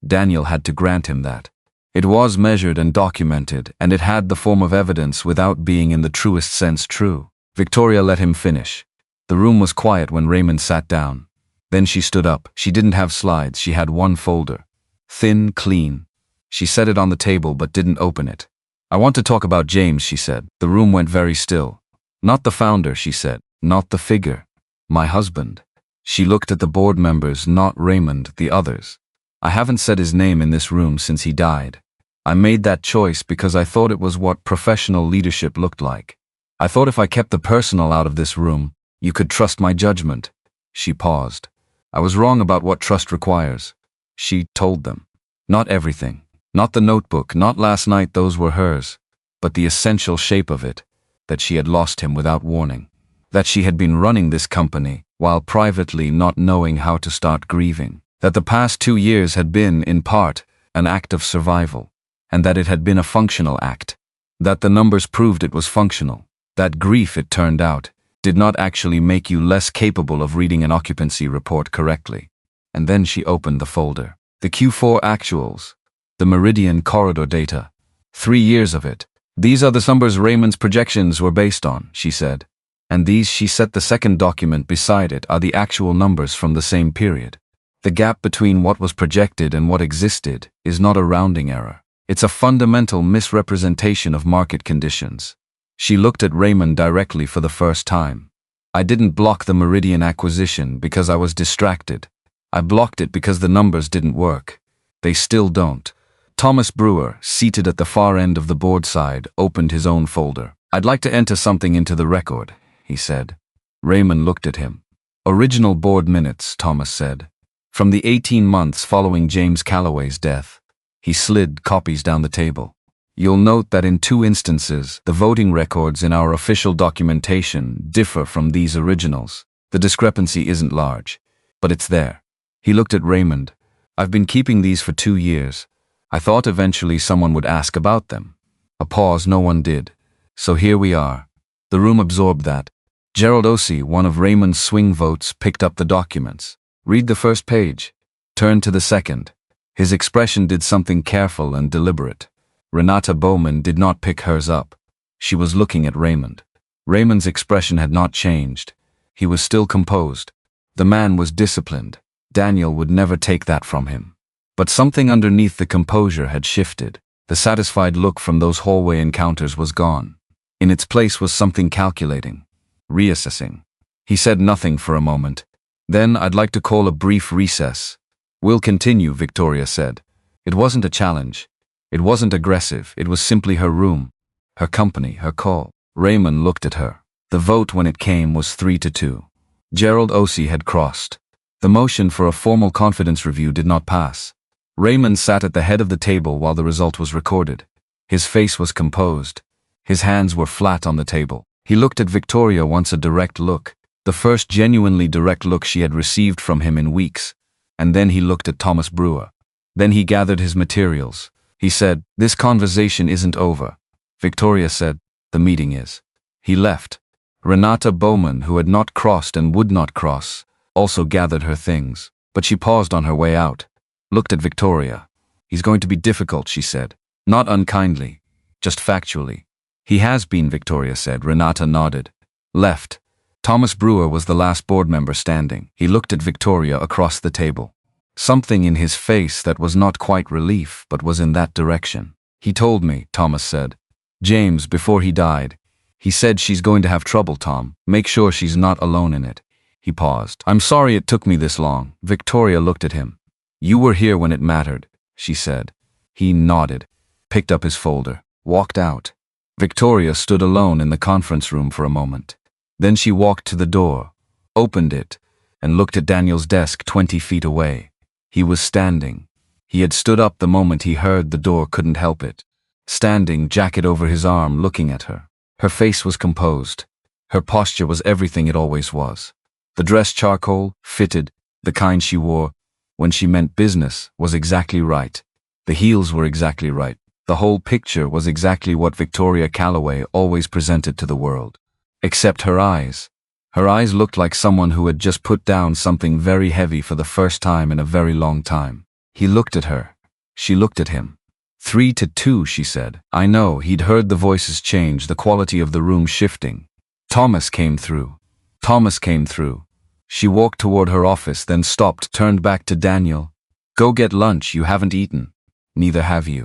Daniel had to grant him that. It was measured and documented, and it had the form of evidence without being in the truest sense true. Victoria let him finish. The room was quiet when Raymond sat down. Then she stood up. She didn't have slides. She had one folder. Thin, clean. She set it on the table but didn't open it. "I want to talk about James," she said. The room went very still. "Not the founder," she said. "Not the figure. My husband." She looked at the board members, not Raymond, the others. "I haven't said his name in this room since he died. I made that choice because I thought it was what professional leadership looked like. I thought if I kept the personal out of this room, you could trust my judgment." She paused. "I was wrong about what trust requires." She told them. Not everything. Not the notebook, not last night, those were hers, but the essential shape of it, that she had lost him without warning, that she had been running this company while privately not knowing how to start grieving, that the past 2 years had been, in part, an act of survival, and that it had been a functional act, that the numbers proved it was functional, that grief, it turned out, did not actually make you less capable of reading an occupancy report correctly. And then she opened the folder. The Q4 actuals. The Meridian corridor data. 3 years of it. "These are the numbers Raymond's projections were based on," she said. "And these," she set the second document beside it, "are the actual numbers from the same period. The gap between what was projected and what existed is not a rounding error. It's a fundamental misrepresentation of market conditions." She looked at Raymond directly for the first time. "I didn't block the Meridian acquisition because I was distracted. I blocked it because the numbers didn't work. They still don't." Thomas Brewer, seated at the far end of the board side, opened his own folder. "I'd like to enter something into the record," he said. Raymond looked at him. "Original board minutes," Thomas said. "From the 18 months following James Calloway's death." He slid copies down the table. "You'll note that in 2 instances, the voting records in our official documentation differ from these originals. The discrepancy isn't large, but it's there." He looked at Raymond. "I've been keeping these for 2 years. I thought eventually someone would ask about them." A pause. No one did. "So here we are." The room absorbed that. Gerald Ossie, one of Raymond's swing votes, picked up the documents. "Read the first page. Turn to the second." His expression did something careful and deliberate. Renata Bowman did not pick hers up. She was looking at Raymond. Raymond's expression had not changed. He was still composed. The man was disciplined. Daniel would never take that from him. But something underneath the composure had shifted. The satisfied look from those hallway encounters was gone. In its place was something calculating, reassessing. He said nothing for a moment. "Then I'd like to call a brief recess." "We'll continue," Victoria said. It wasn't a challenge. It wasn't aggressive. It was simply her room, her company, her call. Raymond looked at her. The vote, when it came, was 3-2. Gerald Ossie had crossed. The motion for a formal confidence review did not pass. Raymond sat at the head of the table while the result was recorded. His face was composed. His hands were flat on the table. He looked at Victoria once, a direct look, the first genuinely direct look she had received from him in weeks. And then he looked at Thomas Brewer. Then he gathered his materials. He said, "This conversation isn't over." Victoria said, "The meeting is." He left. Renata Bowman, who had not crossed and would not cross, also gathered her things, but she paused on her way out, looked at Victoria. "He's going to be difficult," she said. Not unkindly, just factually. "He has been," Victoria said. Renata nodded. Left. Thomas Brewer was the last board member standing. He looked at Victoria across the table. Something in his face that was not quite relief, but was in that direction. "He told me," Thomas said. "James, before he died. He said she's going to have trouble, Tom. Make sure she's not alone in it." He paused. "I'm sorry it took me this long." Victoria looked at him. "You were here when it mattered," she said. He nodded, picked up his folder, walked out. Victoria stood alone in the conference room for a moment. Then she walked to the door, opened it, and looked at Daniel's desk 20 feet away. He was standing. He had stood up the moment he heard the door, couldn't help it. Standing, jacket over his arm, looking at her. Her face was composed. Her posture was everything it always was. The dress, charcoal, fitted, the kind she wore when she meant business, was exactly right. The heels were exactly right. The whole picture was exactly what Victoria Calloway always presented to the world. Except her eyes. Her eyes looked like someone who had just put down something very heavy for the first time in a very long time. He looked at her. She looked at him. 3-2, she said. I know. He'd heard the voices change, the quality of the room shifting. Thomas came through. Thomas came through. She walked toward her office, then stopped, turned back to Daniel. "Go get lunch. You haven't eaten." "Neither have you."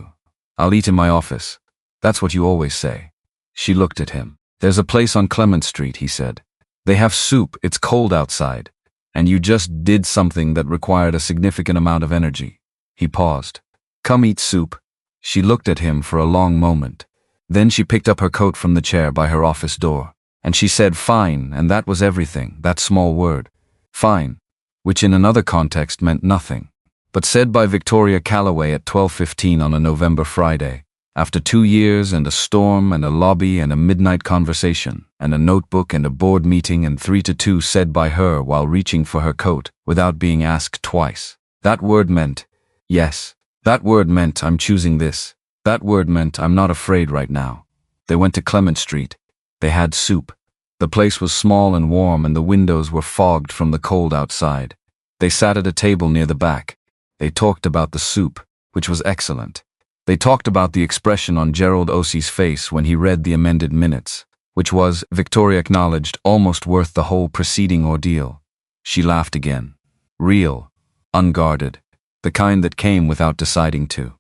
"I'll eat in my office. That's what you always say." She looked at him. "There's a place on Clement Street," he said. "They have soup. It's cold outside. And you just did something that required a significant amount of energy." He paused. "Come eat soup." She looked at him for a long moment. Then she picked up her coat from the chair by her office door. And she said, "Fine," and that was everything, that small word. Fine. Which in another context meant nothing. But said by Victoria Calloway at 12:15 on a November Friday, after 2 years and a storm and a lobby and a midnight conversation, and a notebook and a board meeting, and 3-2 said by her while reaching for her coat, without being asked twice. That word meant, yes. That word meant, I'm choosing this. That word meant, I'm not afraid right now. They went to Clement Street. They had soup. The place was small and warm, and the windows were fogged from the cold outside. They sat at a table near the back. They talked about the soup, which was excellent. They talked about the expression on Gerald Osie's face when he read the amended minutes, which was, Victoria acknowledged, almost worth the whole preceding ordeal. She laughed again. Real. Unguarded. The kind that came without deciding to.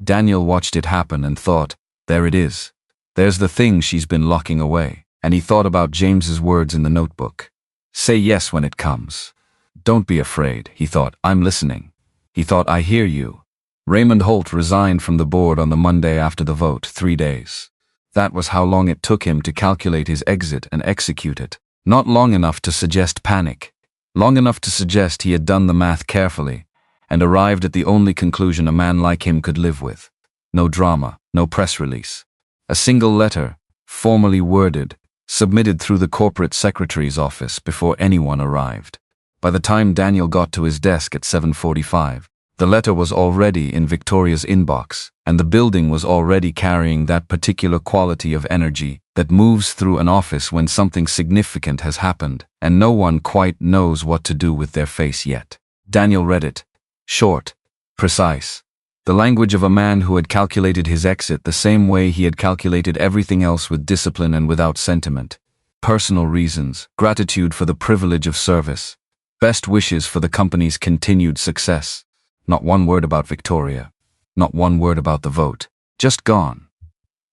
Daniel watched it happen and thought, there it is. There's the thing she's been locking away. And he thought about James's words in the notebook. Say yes when it comes. Don't be afraid, he thought. I'm listening. He thought, I hear you. Raymond Holt resigned from the board on the Monday after the vote, 3 days. That was how long it took him to calculate his exit and execute it. Not long enough to suggest panic. Long enough to suggest he had done the math carefully and arrived at the only conclusion a man like him could live with. No drama, no press release. A single letter, formally worded, submitted through the corporate secretary's office before anyone arrived. By the time Daniel got to his desk at 7:45, the letter was already in Victoria's inbox, and the building was already carrying that particular quality of energy that moves through an office when something significant has happened, and no one quite knows what to do with their face yet. Daniel read it. Short. Precise. The language of a man who had calculated his exit the same way he had calculated everything else, with discipline and without sentiment. Personal reasons, gratitude for the privilege of service, best wishes for the company's continued success. Not one word about Victoria. Not one word about the vote. Just gone.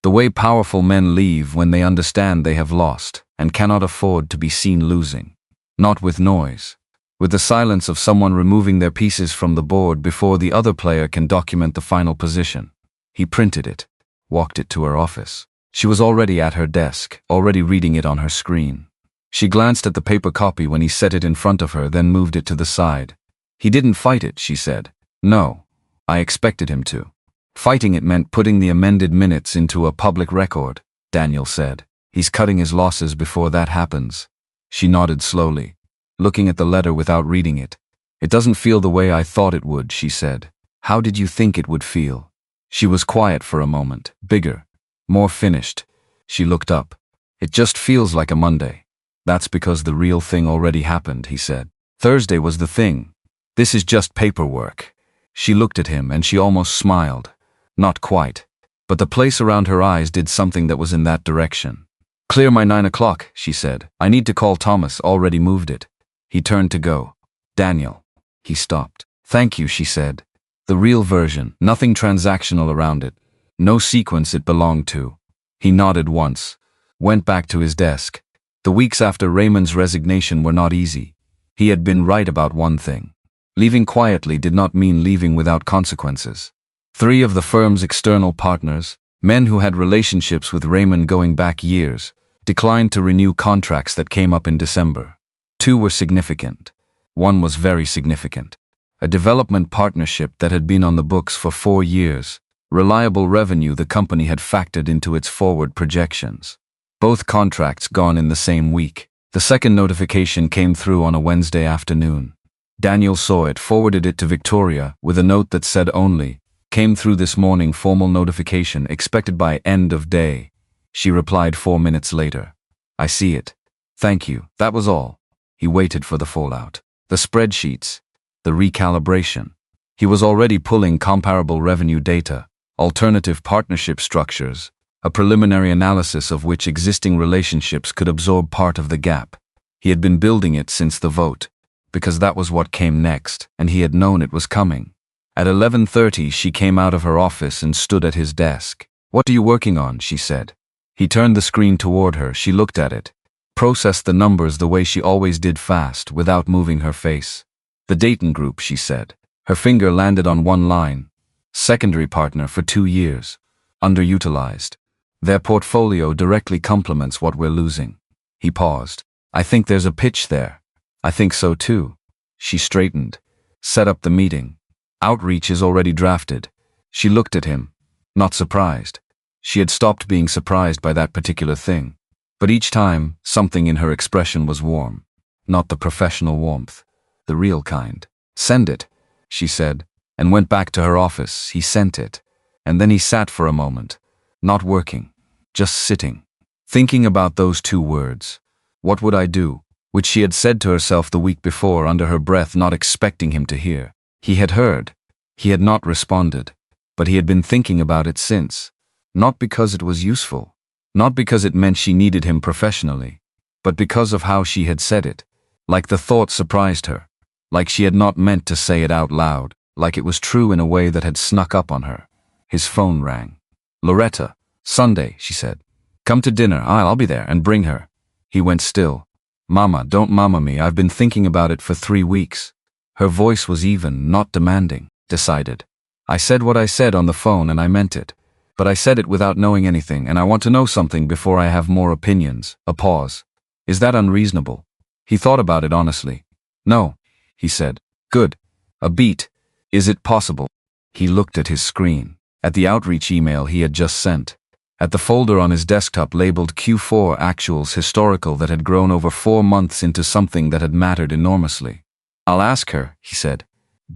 The way powerful men leave when they understand they have lost and cannot afford to be seen losing. Not with noise. With the silence of someone removing their pieces from the board before the other player can document the final position. He printed it, walked it to her office. She was already at her desk, already reading it on her screen. She glanced at the paper copy when he set it in front of her, then moved it to the side. He didn't fight it, she said. No, I expected him to. Fighting it meant putting the amended minutes into a public record. Daniel said. He's cutting his losses before that happens. She nodded slowly, looking at the letter without reading it. It doesn't feel the way I thought it would, she said. How did you think it would feel? She was quiet for a moment, bigger, more finished. She looked up. It just feels like a Monday. That's because the real thing already happened, he said. Thursday was the thing. This is just paperwork. She looked at him and she almost smiled. Not quite. But the place around her eyes did something that was in that direction. Clear my 9 o'clock, she said. I need to call Thomas, already moved it. He turned to go. Daniel. He stopped. Thank you, she said. The real version, nothing transactional around it. No sequence it belonged to. He nodded once. Went back to his desk. The weeks after Raymond's resignation were not easy. He had been right about one thing. Leaving quietly did not mean leaving without consequences. 3 of the firm's external partners, men who had relationships with Raymond going back years, declined to renew contracts that came up in December. 2 were significant. 1 was very significant. A development partnership that had been on the books for 4 years, reliable revenue the company had factored into its forward projections. Both contracts gone in the same week. The second notification came through on a Wednesday afternoon. Daniel saw it, forwarded it to Victoria with a note that said only, "Came through this morning, formal notification expected by end of day." She replied 4 minutes later. "I see it. Thank you." That was all. He waited for the fallout. The spreadsheets. The recalibration. He was already pulling comparable revenue data, alternative partnership structures, a preliminary analysis of which existing relationships could absorb part of the gap. He had been building it since the vote, because that was what came next, and he had known it was coming. At 11:30 she came out of her office and stood at his desk. "What are you working on?" she said. He turned the screen toward her. She looked at it, processed the numbers the way she always did, fast, without moving her face. "The Dayton Group," she said. Her finger landed on one line. "Secondary partner for 2 years. Underutilized. Their portfolio directly complements what we're losing." He paused. "I think there's a pitch there." "I think so too." She straightened. "Set up the meeting. Outreach is already drafted." She looked at him, not surprised. She had stopped being surprised by that particular thing. But each time, something in her expression was warm. Not the professional warmth. The real kind. "Send it," she said, and went back to her office. He sent it. And then he sat for a moment. Not working. Just sitting. Thinking about those 2 words. What would I do? Which she had said to herself the week before under her breath, not expecting him to hear. He had heard. He had not responded. But he had been thinking about it since. Not because it was useful. Not because it meant she needed him professionally. But because of how she had said it. Like the thought surprised her. Like she had not meant to say it out loud. Like it was true in a way that had snuck up on her. His phone rang. "Loretta. Sunday," she said. "Come to dinner. I'll be there, and bring her." He went still. "Mama, don't mama me. I've been thinking about it for 3 weeks. Her voice was even, not demanding, decided. "I said what I said on the phone and I meant it. But I said it without knowing anything, and I want to know something before I have more opinions." A pause. "Is that unreasonable?" He thought about it honestly. "No," he said. "Good. A beat. Is it possible?" He looked at his screen. At the outreach email he had just sent. At the folder on his desktop labeled Q4 Actuals Historical that had grown over 4 months into something that had mattered enormously. "I'll ask her," he said.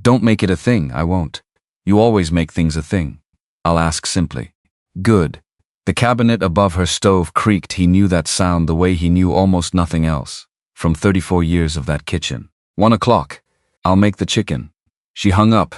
"Don't make it a thing." "I won't. You always make things a thing." "I'll ask simply." "Good." The cabinet above her stove creaked. He knew that sound the way he knew almost nothing else, from 34 years of that kitchen. 1 o'clock. "I'll make the chicken." She hung up.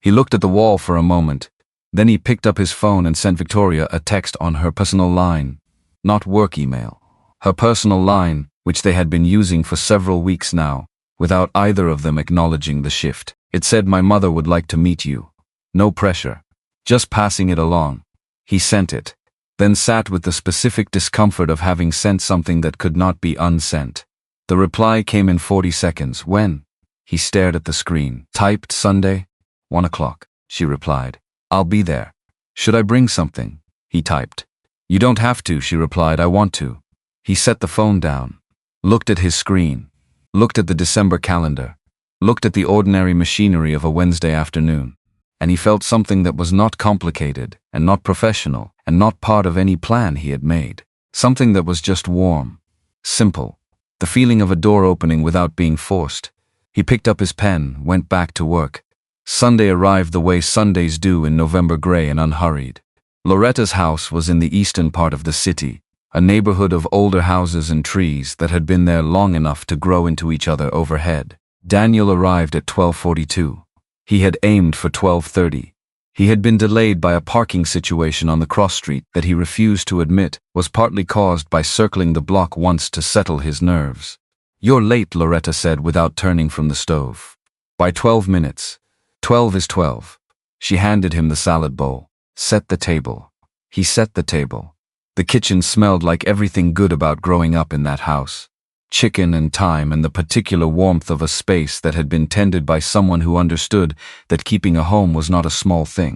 He looked at the wall for a moment. Then he picked up his phone and sent Victoria a text on her personal line. Not work email. Her personal line, which they had been using for several weeks now, without either of them acknowledging the shift. It said, "My mother would like to meet you. No pressure. Just passing it along." He sent it, then sat with the specific discomfort of having sent something that could not be unsent. The reply came in 40 seconds. "When?" He stared at the screen. Typed Sunday, 1 o'clock. She replied, "I'll be there." "Should I bring something?" He typed. "You don't have to," she replied. "I want to." He set the phone down, looked at his screen, looked at the December calendar, looked at the ordinary machinery of a Wednesday afternoon, and he felt something that was not complicated and not professional and not part of any plan he had made. Something that was just warm. Simple. The feeling of a door opening without being forced. He picked up his pen, went back to work. Sunday arrived the way Sundays do in November, gray and unhurried. Loretta's house was in the eastern part of the city, a neighborhood of older houses and trees that had been there long enough to grow into each other overhead. Daniel arrived at 12:42. He had aimed for 12:30. He had been delayed by a parking situation on the cross street that he refused to admit was partly caused by circling the block once to settle his nerves. "You're late," Loretta said without turning from the stove. "By 12 minutes. 12 is 12. She handed him the salad bowl. "Set the table." He set the table. The kitchen smelled like everything good about growing up in that house. Chicken and thyme and the particular warmth of a space that had been tended by someone who understood that keeping a home was not a small thing.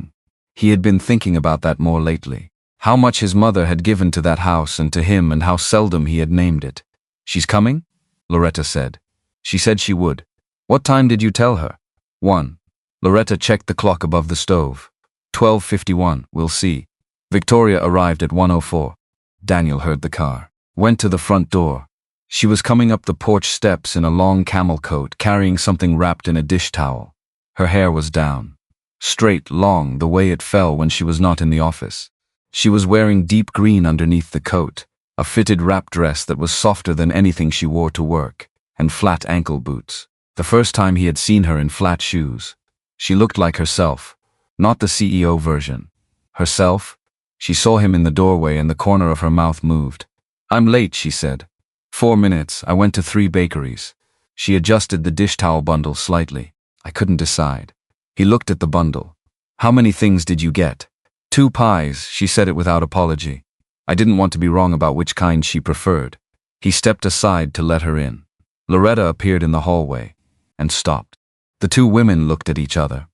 He had been thinking about that more lately. How much his mother had given to that house and to him, and how seldom he had named it. "She's coming?" Loretta said. "She said she would." "What time did you tell her?" 1. Loretta checked the clock above the stove. 12:51, we'll see. Victoria arrived at 1:04. Daniel heard the car. Went to the front door. She was coming up the porch steps in a long camel coat, carrying something wrapped in a dish towel. Her hair was down. Straight, long, the way it fell when she was not in the office. She was wearing deep green underneath the coat, a fitted wrap dress that was softer than anything she wore to work, and flat ankle boots. The first time he had seen her in flat shoes. She looked like herself. Not the CEO version. Herself? She saw him in the doorway and the corner of her mouth moved. "I'm late," she said. 4 minutes, I went to 3 bakeries. She adjusted the dish towel bundle slightly. "I couldn't decide." He looked at the bundle. "How many things did you get?" 2 pies, she said it without apology. I didn't want to be wrong about which kind she preferred. He stepped aside to let her in. Loretta appeared in the hallway and stopped. The 2 women looked at each other.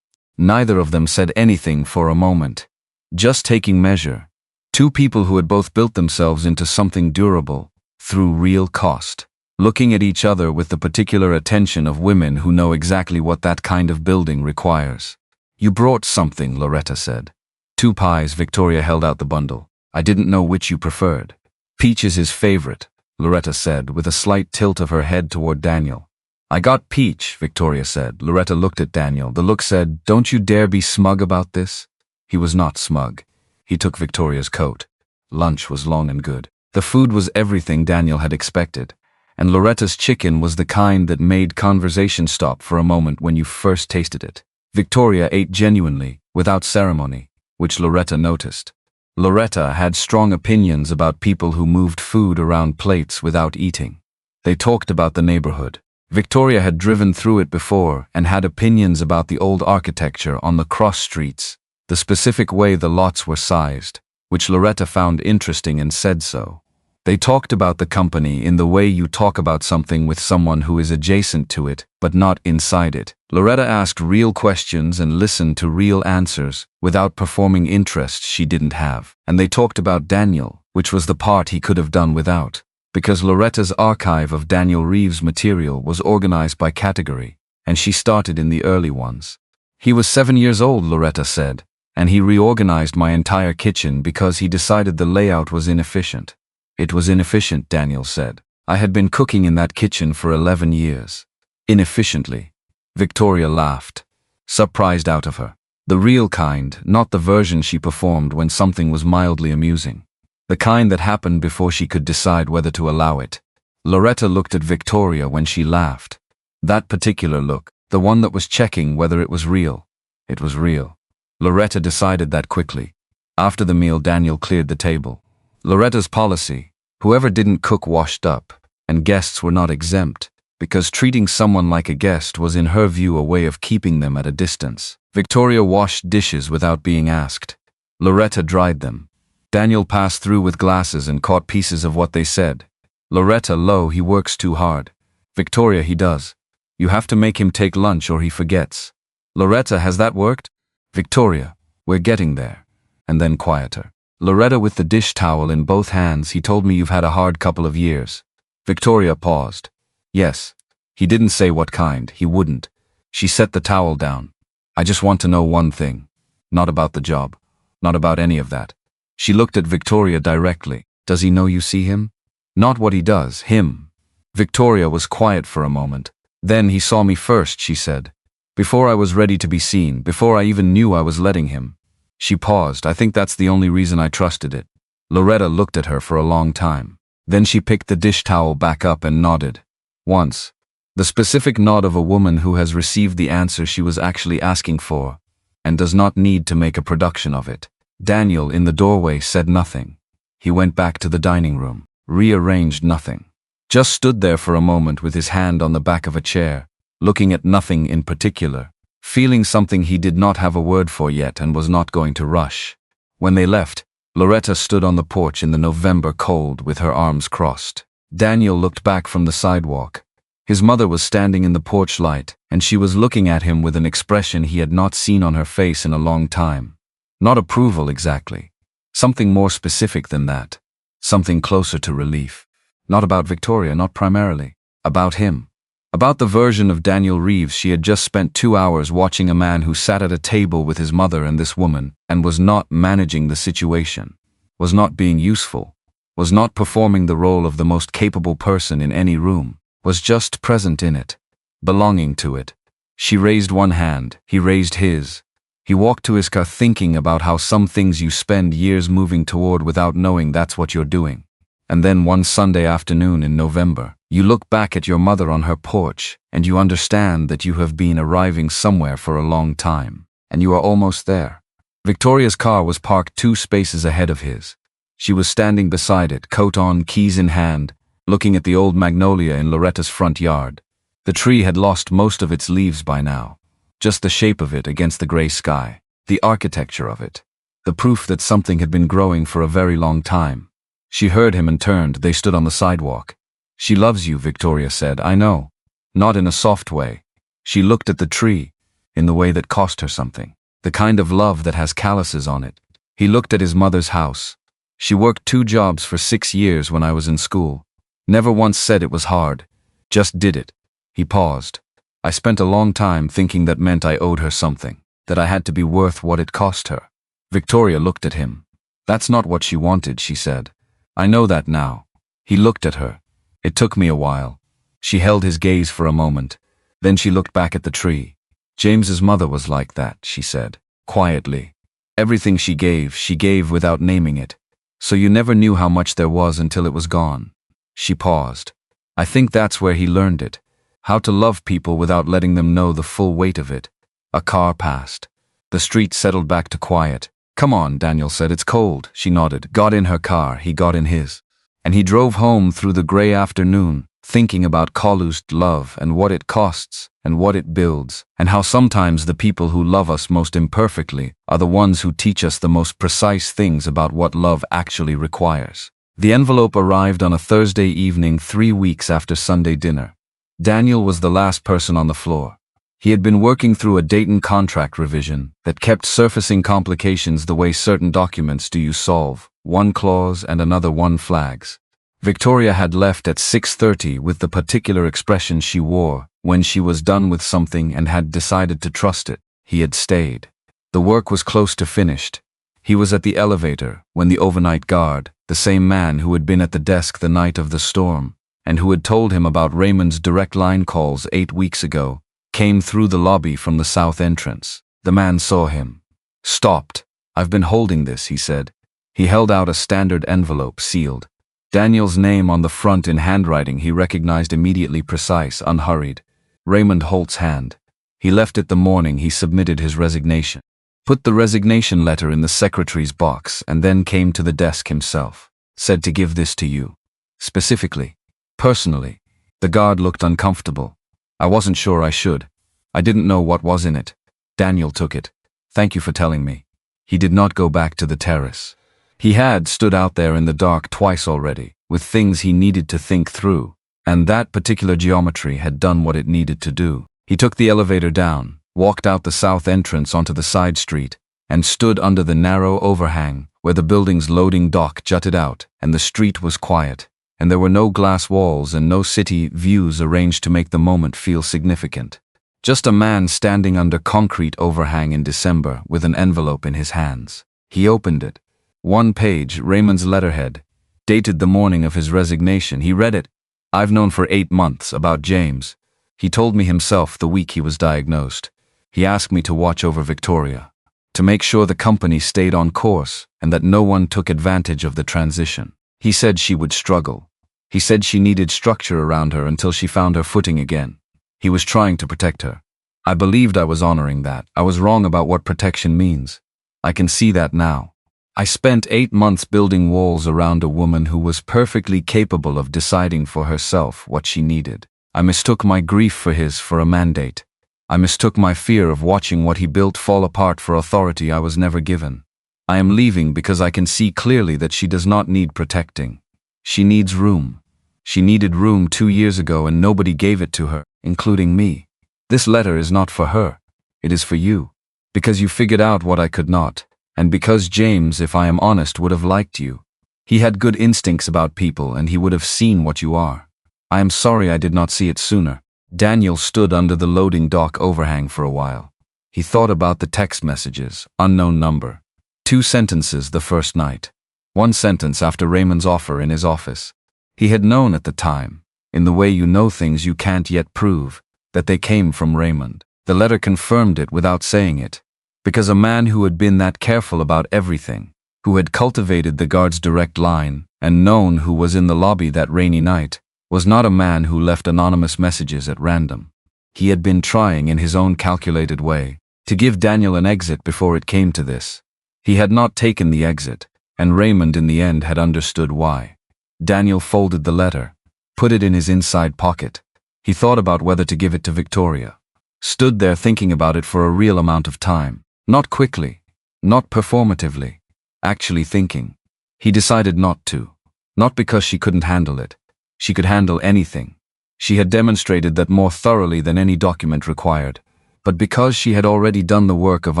Neither of them said anything for a moment. Just taking measure. 2 people who had both built themselves into something durable, through real cost. Looking at each other with the particular attention of women who know exactly what that kind of building requires. "You brought something," Loretta said. 2 pies, Victoria held out the bundle. "I didn't know which you preferred." "Peach is his favorite," Loretta said, with a slight tilt of her head toward Daniel. "I got peach," Victoria said. Loretta looked at Daniel. The look said, "Don't you dare be smug about this." He was not smug. He took Victoria's coat. Lunch was long and good. The food was everything Daniel had expected, and Loretta's chicken was the kind that made conversation stop for a moment when you first tasted it. Victoria ate genuinely, without ceremony, which Loretta noticed. Loretta had strong opinions about people who moved food around plates without eating. They talked about the neighborhood. Victoria had driven through it before and had opinions about the old architecture on the cross streets, the specific way the lots were sized, which Loretta found interesting and said so. They talked about the company in the way you talk about something with someone who is adjacent to it, but not inside it. Loretta asked real questions and listened to real answers, without performing interests she didn't have. And they talked about Daniel, which was the part he could have done without. Because Loretta's archive of Daniel Reeves material was organized by category, and she started in the early ones. "He was 7 years old," Loretta said, "and he reorganized my entire kitchen because he decided the layout was inefficient." "It was inefficient," Daniel said. "I had been cooking in that kitchen for 11 years. Inefficiently." Victoria laughed, surprised out of her. The real kind, not the version she performed when something was mildly amusing. The kind that happened before she could decide whether to allow it. Loretta looked at Victoria when she laughed. That particular look, the one that was checking whether it was real. It was real. Loretta decided that quickly. After the meal, Daniel cleared the table. Loretta's policy, whoever didn't cook washed up, and guests were not exempt, because treating someone like a guest was in her view a way of keeping them at a distance. Victoria washed dishes without being asked. Loretta dried them. Daniel passed through with glasses and caught pieces of what they said. Loretta, "Lo, he works too hard." Victoria, "He does. You have to make him take lunch or he forgets." Loretta, "Has that worked?" Victoria, "We're getting there." And then quieter. Loretta, with the dish towel in both hands, "He told me you've had a hard couple of years." Victoria paused. "Yes. He didn't say what kind. He wouldn't." She set the towel down. "I just want to know one thing. Not about the job. Not about any of that." She looked at Victoria directly. Does he know you see him? Not what he does, him. Victoria was quiet for a moment. Then he saw me first, she said. Before I was ready to be seen, before I even knew I was letting him. She paused. I think that's the only reason I trusted it. Loretta looked at her for a long time. Then she picked the dish towel back up and nodded. Once. The specific nod of a woman who has received the answer she was actually asking for, and does not need to make a production of it. Daniel, in the doorway, said nothing. He went back to the dining room, rearranged nothing. Just stood there for a moment with his hand on the back of a chair, looking at nothing in particular, feeling something he did not have a word for yet and was not going to rush. When they left, Loretta stood on the porch in the November cold with her arms crossed. Daniel looked back from the sidewalk. His mother was standing in the porch light, and she was looking at him with an expression he had not seen on her face in a long time. Not approval exactly. Something more specific than that. Something closer to relief. Not about Victoria, not primarily. About him. About the version of Daniel Reeves she had just spent 2 hours watching, a man who sat at a table with his mother and this woman, and was not managing the situation. Was not being useful. Was not performing the role of the most capable person in any room. Was just present in it. Belonging to it. She raised one hand, he raised his. He walked to his car thinking about how some things you spend years moving toward without knowing that's what you're doing. And then one Sunday afternoon in November, you look back at your mother on her porch, and you understand that you have been arriving somewhere for a long time, and you are almost there. Victoria's car was parked 2 spaces ahead of his. She was standing beside it, coat on, keys in hand, looking at the old magnolia in Loretta's front yard. The tree had lost most of its leaves by now. Just the shape of it against the gray sky, the architecture of it, the proof that something had been growing for a very long time. She heard him and turned. They stood on the sidewalk. She loves you, Victoria said. I know. Not in a soft way. She looked at the tree, in the way that cost her something. The kind of love that has calluses on it. He looked at his mother's house. She worked 2 jobs for 6 years when I was in school. Never once said it was hard. Just did it. He paused. I spent a long time thinking that meant I owed her something, that I had to be worth what it cost her. Victoria looked at him. That's not what she wanted, she said. I know that now. He looked at her. It took me a while. She held his gaze for a moment. Then she looked back at the tree. James's mother was like that, she said, quietly. Everything she gave without naming it. So you never knew how much there was until it was gone. She paused. I think that's where he learned it. How to love people without letting them know the full weight of it. A car passed. The street settled back to quiet. Come on, Daniel said. It's cold. She nodded. Got in her car. He got in his. And he drove home through the gray afternoon, thinking about Calloway's love and what it costs and what it builds, and how sometimes the people who love us most imperfectly are the ones who teach us the most precise things about what love actually requires. The envelope arrived on a Thursday evening 3 weeks after Sunday dinner. Daniel was the last person on the floor. He had been working through a Dayton contract revision that kept surfacing complications the way certain documents do. You solve one clause and another one flags. Victoria had left at 6:30 with the particular expression she wore when she was done with something and had decided to trust it. He had stayed. The work was close to finished. He was at the elevator when the overnight guard, the same man who had been at the desk the night of the storm, and who had told him about Raymond's direct line calls 8 weeks ago, came through the lobby from the south entrance. The man saw him. Stopped. I've been holding this, he said. He held out a standard envelope, sealed. Daniel's name on the front in handwriting he recognized immediately, precise, unhurried. Raymond Holt's hand. He left it the morning he submitted his resignation. Put the resignation letter in the secretary's box and then came to the desk himself. Said to give this to you. Specifically. Personally. The guard looked uncomfortable. I wasn't sure I should. I didn't know what was in it. Daniel took it. Thank you for telling me. He did not go back to the terrace. He had stood out there in the dark twice already, with things he needed to think through, and that particular geometry had done what it needed to do. He took the elevator down, walked out the south entrance onto the side street, and stood under the narrow overhang where the building's loading dock jutted out, and the street was quiet, and there were no glass walls and no city views arranged to make the moment feel significant. Just a man standing under concrete overhang in December with an envelope in his hands. He opened it. One page, Raymond's letterhead, dated the morning of his resignation. He read it. I've known for 8 months about James. He told me himself the week he was diagnosed. He asked me to watch over Victoria, to make sure the company stayed on course and that no one took advantage of the transition. He said she would struggle. He said she needed structure around her until she found her footing again. He was trying to protect her. I believed I was honoring that. I was wrong about what protection means. I can see that now. I spent 8 months building walls around a woman who was perfectly capable of deciding for herself what she needed. I mistook my grief for a mandate. I mistook my fear of watching what he built fall apart for authority I was never given. I am leaving because I can see clearly that she does not need protecting. She needs room. She needed room 2 years ago and nobody gave it to her, including me. This letter is not for her. It is for you. Because you figured out what I could not. And because James, if I am honest, would have liked you. He had good instincts about people and he would have seen what you are. I am sorry I did not see it sooner. Daniel stood under the loading dock overhang for a while. He thought about the text messages, unknown number. 2 sentences the first night. 1 sentence after Raymond's offer in his office. He had known at the time, in the way you know things you can't yet prove, that they came from Raymond. The letter confirmed it without saying it. Because a man who had been that careful about everything, who had cultivated the guard's direct line, and known who was in the lobby that rainy night, was not a man who left anonymous messages at random. He had been trying in his own calculated way to give Daniel an exit before it came to this. He had not taken the exit, and Raymond in the end had understood why. Daniel folded the letter, put it in his inside pocket. He thought about whether to give it to Victoria. Stood there thinking about it for a real amount of time. Not quickly, not performatively, actually thinking. He decided not to. Not because she couldn't handle it. She could handle anything. She had demonstrated that more thoroughly than any document required. But because she had already done the work of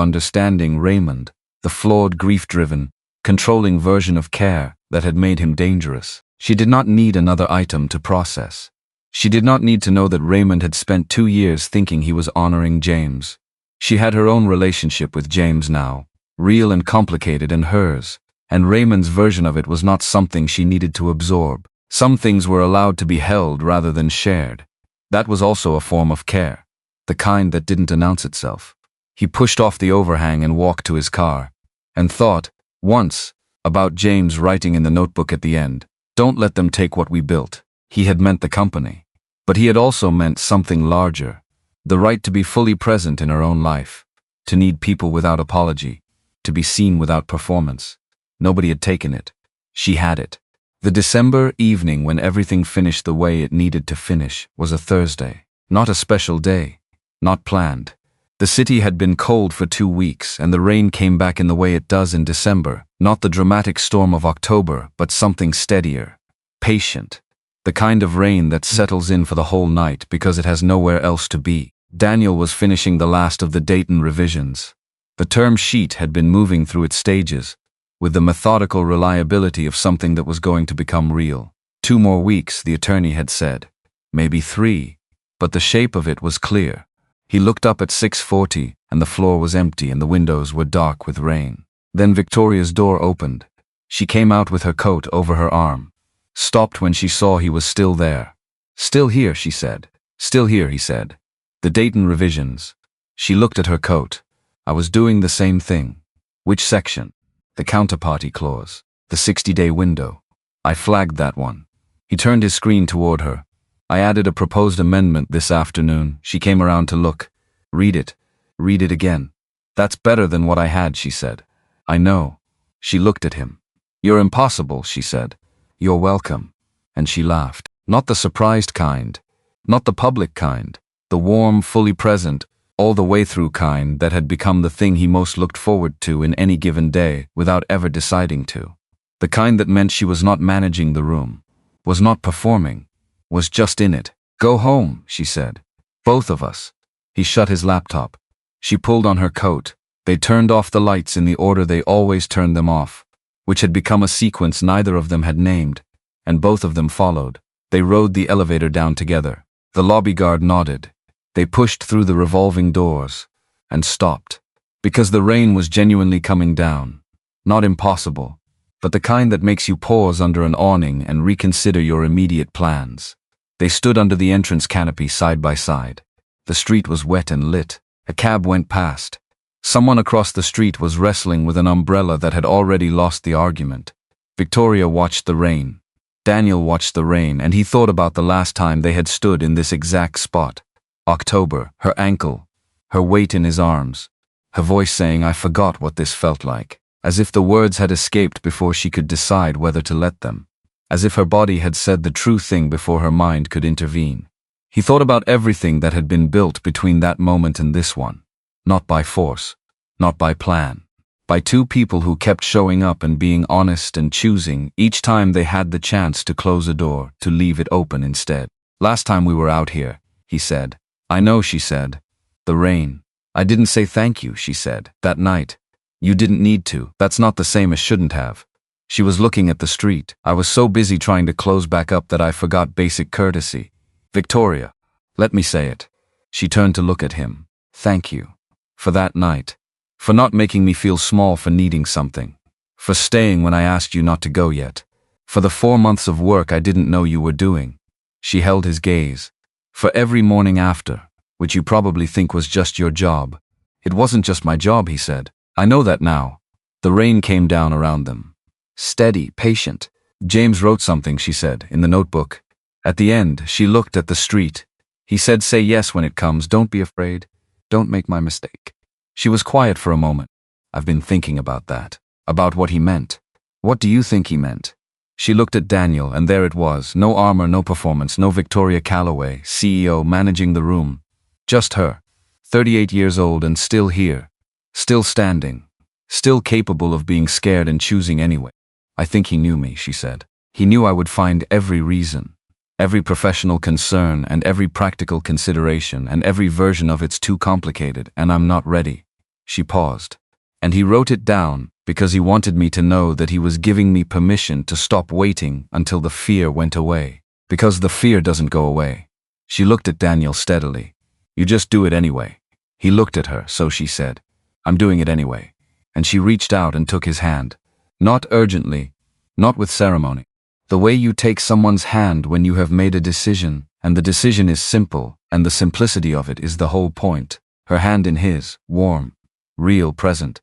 understanding Raymond, the flawed, grief-driven, controlling version of care that had made him dangerous. She did not need another item to process. She did not need to know that Raymond had spent 2 years thinking he was honoring James. She had her own relationship with James now, real and complicated and hers, and Raymond's version of it was not something she needed to absorb. Some things were allowed to be held rather than shared. That was also a form of care, the kind that didn't announce itself. He pushed off the overhang and walked to his car, and thought, once, about James writing in the notebook at the end, "Don't let them take what we built." He had meant the company. But he had also meant something larger. The right to be fully present in her own life, to need people without apology, to be seen without performance. Nobody had taken it. She had it. The December evening when everything finished the way it needed to finish was a Thursday. Not a special day. Not planned. The city had been cold for 2 weeks and the rain came back in the way it does in December. Not the dramatic storm of October, but something steadier. Patient. The kind of rain that settles in for the whole night because it has nowhere else to be. Daniel was finishing the last of the Dayton revisions. The term sheet had been moving through its stages, with the methodical reliability of something that was going to become real. 2 more weeks, the attorney had said. Maybe 3, but the shape of it was clear. He looked up at 6:40, and the floor was empty and the windows were dark with rain. Then Victoria's door opened. She came out with her coat over her arm. Stopped when she saw he was still there. "Still here," she said. "Still here," he said. "The Dayton revisions." She looked at her coat. "I was doing the same thing." "Which section?" "The counterparty clause. The 60-day window." "I flagged that one." He turned his screen toward her. "I added a proposed amendment this afternoon." She came around to look. "Read it. Read it again." "That's better than what I had," she said. "I know." She looked at him. "You're impossible," she said. "You're welcome." And she laughed. Not the surprised kind. Not the public kind. The warm, fully present, all the way through kind that had become the thing he most looked forward to in any given day without ever deciding to. The kind that meant she was not managing the room, was not performing, was just in it. "Go home," she said. "Both of us." He shut his laptop. She pulled on her coat. They turned off the lights in the order they always turned them off, which had become a sequence neither of them had named, and both of them followed. They rode the elevator down together. The lobby guard nodded. They pushed through the revolving doors, and stopped. Because the rain was genuinely coming down. Not impossible, but the kind that makes you pause under an awning and reconsider your immediate plans. They stood under the entrance canopy side by side. The street was wet and lit. A cab went past. Someone across the street was wrestling with an umbrella that had already lost the argument. Victoria watched the rain. Daniel watched the rain, and he thought about the last time they had stood in this exact spot. October, her ankle, her weight in his arms, her voice saying, "I forgot what this felt like," as if the words had escaped before she could decide whether to let them, as if her body had said the true thing before her mind could intervene. He thought about everything that had been built between that moment and this one. Not by force, not by plan, by two people who kept showing up and being honest and choosing each time they had the chance to close a door, to leave it open instead. "Last time we were out here," he said. "I know," she said. "The rain. I didn't say thank you," she said. "That night. You didn't need to. That's not the same as shouldn't have." She was looking at the street. "I was so busy trying to close back up that I forgot basic courtesy." "Victoria, let me say it." She turned to look at him. "Thank you. For that night. For not making me feel small for needing something. For staying when I asked you not to go yet. For the 4 months of work I didn't know you were doing." She held his gaze. "For every morning after, which you probably think was just your job." "It wasn't just my job," he said. "I know that now." The rain came down around them. Steady, patient. "James wrote something," she said, "in the notebook." At the end, she looked at the street. "He said, say yes when it comes, don't be afraid. Don't make my mistake." She was quiet for a moment. "I've been thinking about that. About what he meant." "What do you think he meant?" She looked at Daniel, and there it was. No armor, no performance, no Victoria Calloway, CEO, managing the room. Just her. 38 years old and still here. Still standing. Still capable of being scared and choosing anyway. "I think he knew me," she said. "He knew I would find every reason. Every professional concern and every practical consideration and every version of it's too complicated and I'm not ready." She paused. "And he wrote it down because he wanted me to know that he was giving me permission to stop waiting until the fear went away. Because the fear doesn't go away." She looked at Daniel steadily. "You just do it anyway." He looked at her, so she said, "I'm doing it anyway." And she reached out and took his hand. Not urgently, not with ceremony. The way you take someone's hand when you have made a decision, and the decision is simple, and the simplicity of it is the whole point. Her hand in his, warm, real, present.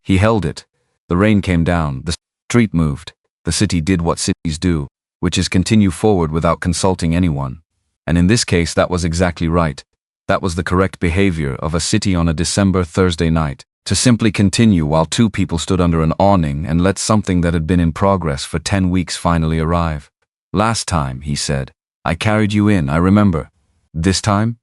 He held it. The rain came down, the street moved. The city did what cities do, which is continue forward without consulting anyone. And in this case that was exactly right. That was the correct behavior of a city on a December Thursday night. To simply continue while two people stood under an awning and let something that had been in progress for 10 weeks finally arrive. "Last time," he said, "I carried you in, I remember. This time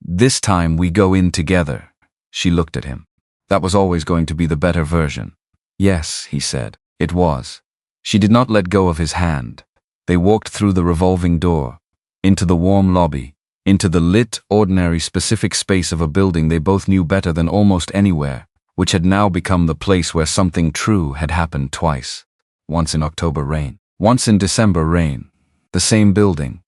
we go in together." She looked at him. "That was always going to be the better version." "Yes," he said, "it was." She did not let go of his hand. They walked through the revolving door, into the warm lobby, into the lit, ordinary, specific space of a building they both knew better than almost anywhere, which had now become the place where something true had happened twice. Once in October rain. Once in December rain. The same building.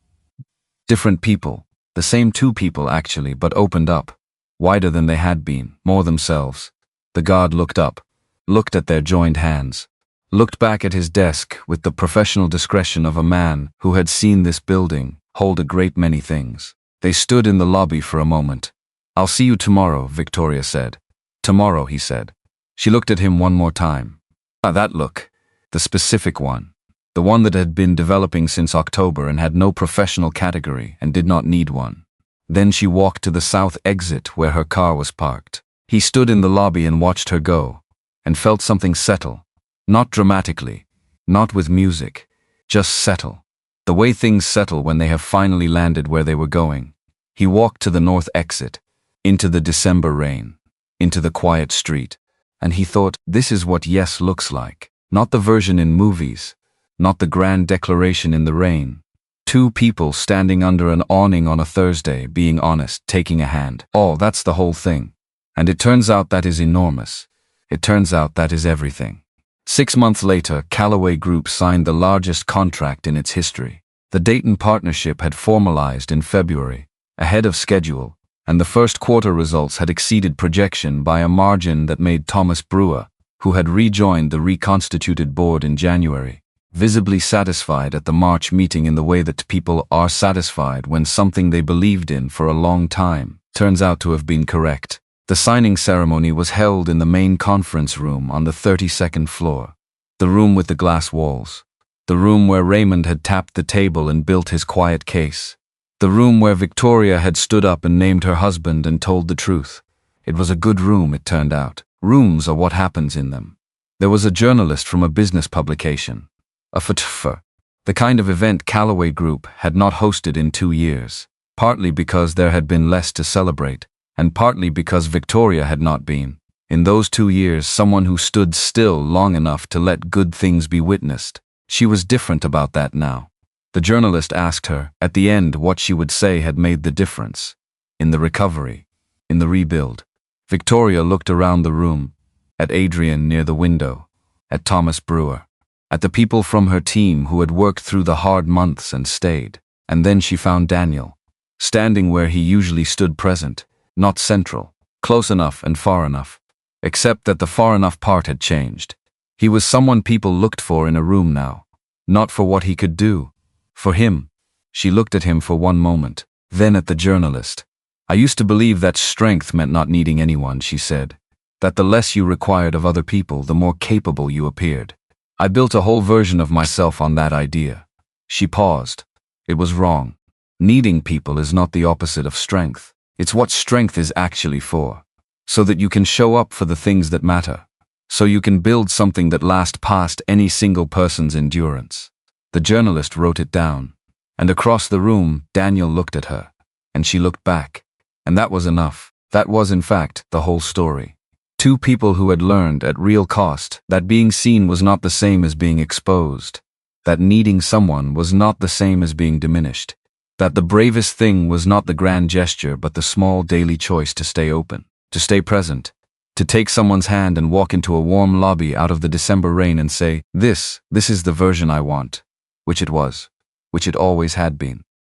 Different people. The same two people actually, but opened up. Wider than they had been, more themselves. The guard looked up. Looked at their joined hands. Looked back at his desk with the professional discretion of a man who had seen this building hold a great many things. They stood in the lobby for a moment. "I'll see you tomorrow," Victoria said. "Tomorrow," he said. She looked at him one more time. That look. The specific one. The one that had been developing since October and had no professional category and did not need one. Then she walked to the south exit where her car was parked. He stood in the lobby and watched her go, and felt something settle. Not dramatically, not with music, just settle. The way things settle when they have finally landed where they were going. He walked to the north exit, into the December rain. Into the quiet street, and he thought, this is what yes looks like. Not the version in movies, not the grand declaration in the rain. Two people standing under an awning on a Thursday, being honest, taking a hand. Oh, that's the whole thing. And it turns out that is enormous. It turns out that is everything. 6 months later, Calloway Group signed the largest contract in its history. The Dayton partnership had formalized in February, ahead of schedule, and the first quarter results had exceeded projection by a margin that made Thomas Brewer, who had rejoined the reconstituted board in January, visibly satisfied at the March meeting in the way that people are satisfied when something they believed in for a long time turns out to have been correct. The signing ceremony was held in the main conference room on the 32nd floor, the room with the glass walls, the room where Raymond had tapped the table and built his quiet case, the room where Victoria had stood up and named her husband and told the truth. It was a good room, it turned out. Rooms are what happens in them. There was a journalist from a business publication, a photographer, the kind of event Calloway Group had not hosted in 2 years, partly because there had been less to celebrate, and partly because Victoria had not been, in those 2 years, someone who stood still long enough to let good things be witnessed. She was different about that now. The journalist asked her, at the end, what she would say had made the difference. In the recovery, in the rebuild. Victoria looked around the room, at Adrian near the window, at Thomas Brewer, at the people from her team who had worked through the hard months and stayed. And then she found Daniel, standing where he usually stood, present, not central, close enough and far enough, except that the far enough part had changed. He was someone people looked for in a room now, not for what he could do, for him. She looked at him for one moment, then at the journalist. I used to believe that strength meant not needing anyone, she said, that the less you required of other people, the more capable you appeared. I built a whole version of myself on that idea. She paused. It was wrong. Needing people is not the opposite of strength. It's what strength is actually for. So that you can show up for the things that matter. So you can build something that lasts past any single person's endurance. The journalist wrote it down. And across the room, Daniel looked at her. And she looked back. And that was enough. That was, in fact, the whole story. Two people who had learned at real cost that being seen was not the same as being exposed. That needing someone was not the same as being diminished. That the bravest thing was not the grand gesture but the small daily choice to stay open, to stay present, to take someone's hand and walk into a warm lobby out of the December rain and say, this is the version I want, which it was, which it always had been.